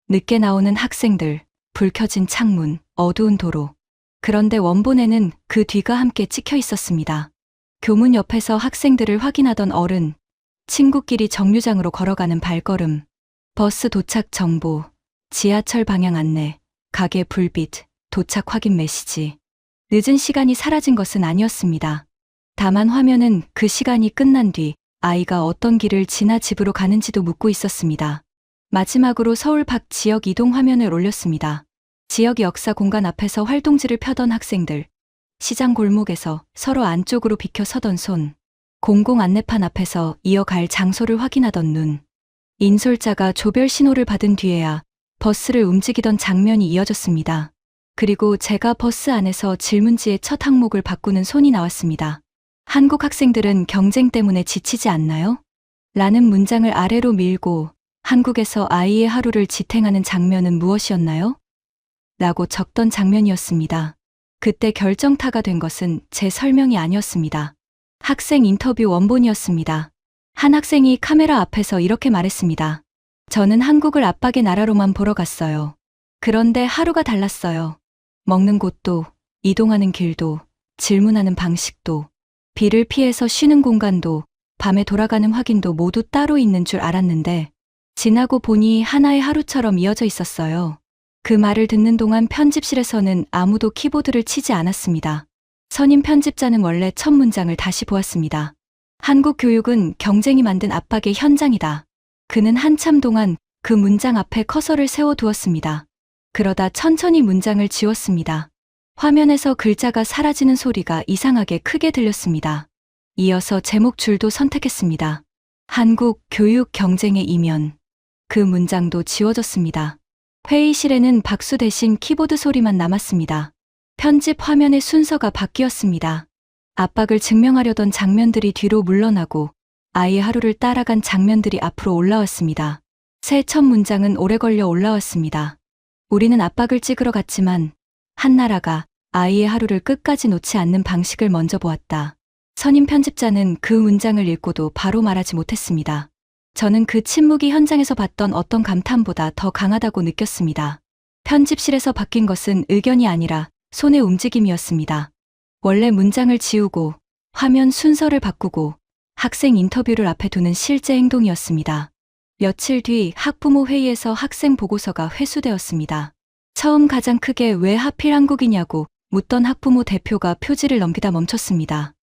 늦게 나오는 학생들, 불 켜진 창문, 어두운 도로. 그런데 원본에는 그 뒤가 함께 찍혀 있었습니다. 교문 옆에서 학생들을 확인하던 어른, 친구끼리 정류장으로 걸어가는 발걸음, 버스 도착 정보, 지하철 방향 안내, 가게 불빛, 도착 확인 메시지. 늦은 시간이 사라진 것은 아니었습니다. 다만 화면은 그 시간이 끝난 뒤 아이가 어떤 길을 지나 집으로 가는지도 묻고 있었습니다. 마지막으로 서울 밖 지역 이동 화면을 올렸습니다. 지역 역사 공간 앞에서 활동지를 펴던 학생들, 시장 골목에서 서로 안쪽으로 비켜 서던 손, 공공 안내판 앞에서 이어갈 장소를 확인하던 눈, 인솔자가 조별 신호를 받은 뒤에야 버스를 움직이던 장면이 이어졌습니다. 그리고 제가 버스 안에서 질문지의 첫 항목을 바꾸는 손이 나왔습니다. 한국 학생들은 경쟁 때문에 지치지 않나요? 라는 문장을 아래로 밀고 한국에서 아이의 하루를 지탱하는 장면은 무엇이었나요? 라고 적던 장면이었습니다. 그때 결정타가 된 것은 제 설명이 아니었습니다. 학생 인터뷰 원본이었습니다. 한 학생이 카메라 앞에서 이렇게 말했습니다. 저는 한국을 압박의 나라로만 보러 갔어요. 그런데 하루가 달랐어요. 먹는 곳도, 이동하는 길도, 질문하는 방식도, 비를 피해서 쉬는 공간도, 밤에 돌아가는 확인도 모두 따로 있는 줄 알았는데 지나고 보니 하나의 하루처럼 이어져 있었어요. 그 말을 듣는 동안 편집실에서는 아무도 키보드를 치지 않았습니다. 선임 편집자는 원래 첫 문장을 다시 보았습니다. 한국 교육은 경쟁이 만든 압박의 현장이다. 그는 한참 동안 그 문장 앞에 커서를 세워두었습니다. 그러다 천천히 문장을 지웠습니다. 화면에서 글자가 사라지는 소리가 이상하게 크게 들렸습니다. 이어서 제목 줄도 선택했습니다. 한국 교육 경쟁의 이면. 그 문장도 지워졌습니다. 회의실에는 박수 대신 키보드 소리만 남았습니다. 편집 화면의 순서가 바뀌었습니다. 압박을 증명하려던 장면들이 뒤로 물러나고 아이의 하루를 따라간 장면들이 앞으로 올라왔습니다. 새 첫 문장은 오래 걸려 올라왔습니다. 우리는 압박을 찍으러 갔지만 한 나라가 아이의 하루를 끝까지 놓지 않는 방식을 먼저 보았다. 선임 편집자는 그 문장을 읽고도 바로 말하지 못했습니다. 저는 그 침묵이 현장에서 봤던 어떤 감탄보다 더 강하다고 느꼈습니다. 편집실에서 바뀐 것은 의견이 아니라 손의 움직임이었습니다. 원래 문장을 지우고 화면 순서를 바꾸고 학생 인터뷰를 앞에 두는 실제 행동이었습니다. 며칠 뒤 학부모 회의에서 학생 보고서가 회수되었습니다. 처음 가장 크게 왜 하필 한국이냐고 묻던 학부모 대표가 표지를 넘기다 멈췄습니다.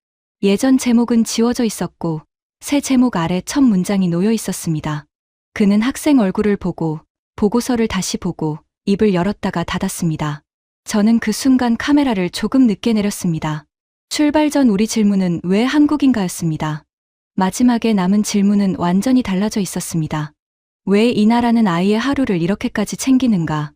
예전 제목은 지워져 있었고 새 제목 아래 첫 문장이 놓여 있었습니다. 그는 학생 얼굴을 보고 보고서를 다시 보고 입을 열었다가 닫았습니다. 저는 그 순간 카메라를 조금 늦게 내렸습니다. 출발 전 우리 질문은 왜 한국인가였습니다. 마지막에 남은 질문은 완전히 달라져 있었습니다. 왜 이 나라는 아이의 하루를 이렇게까지 챙기는가?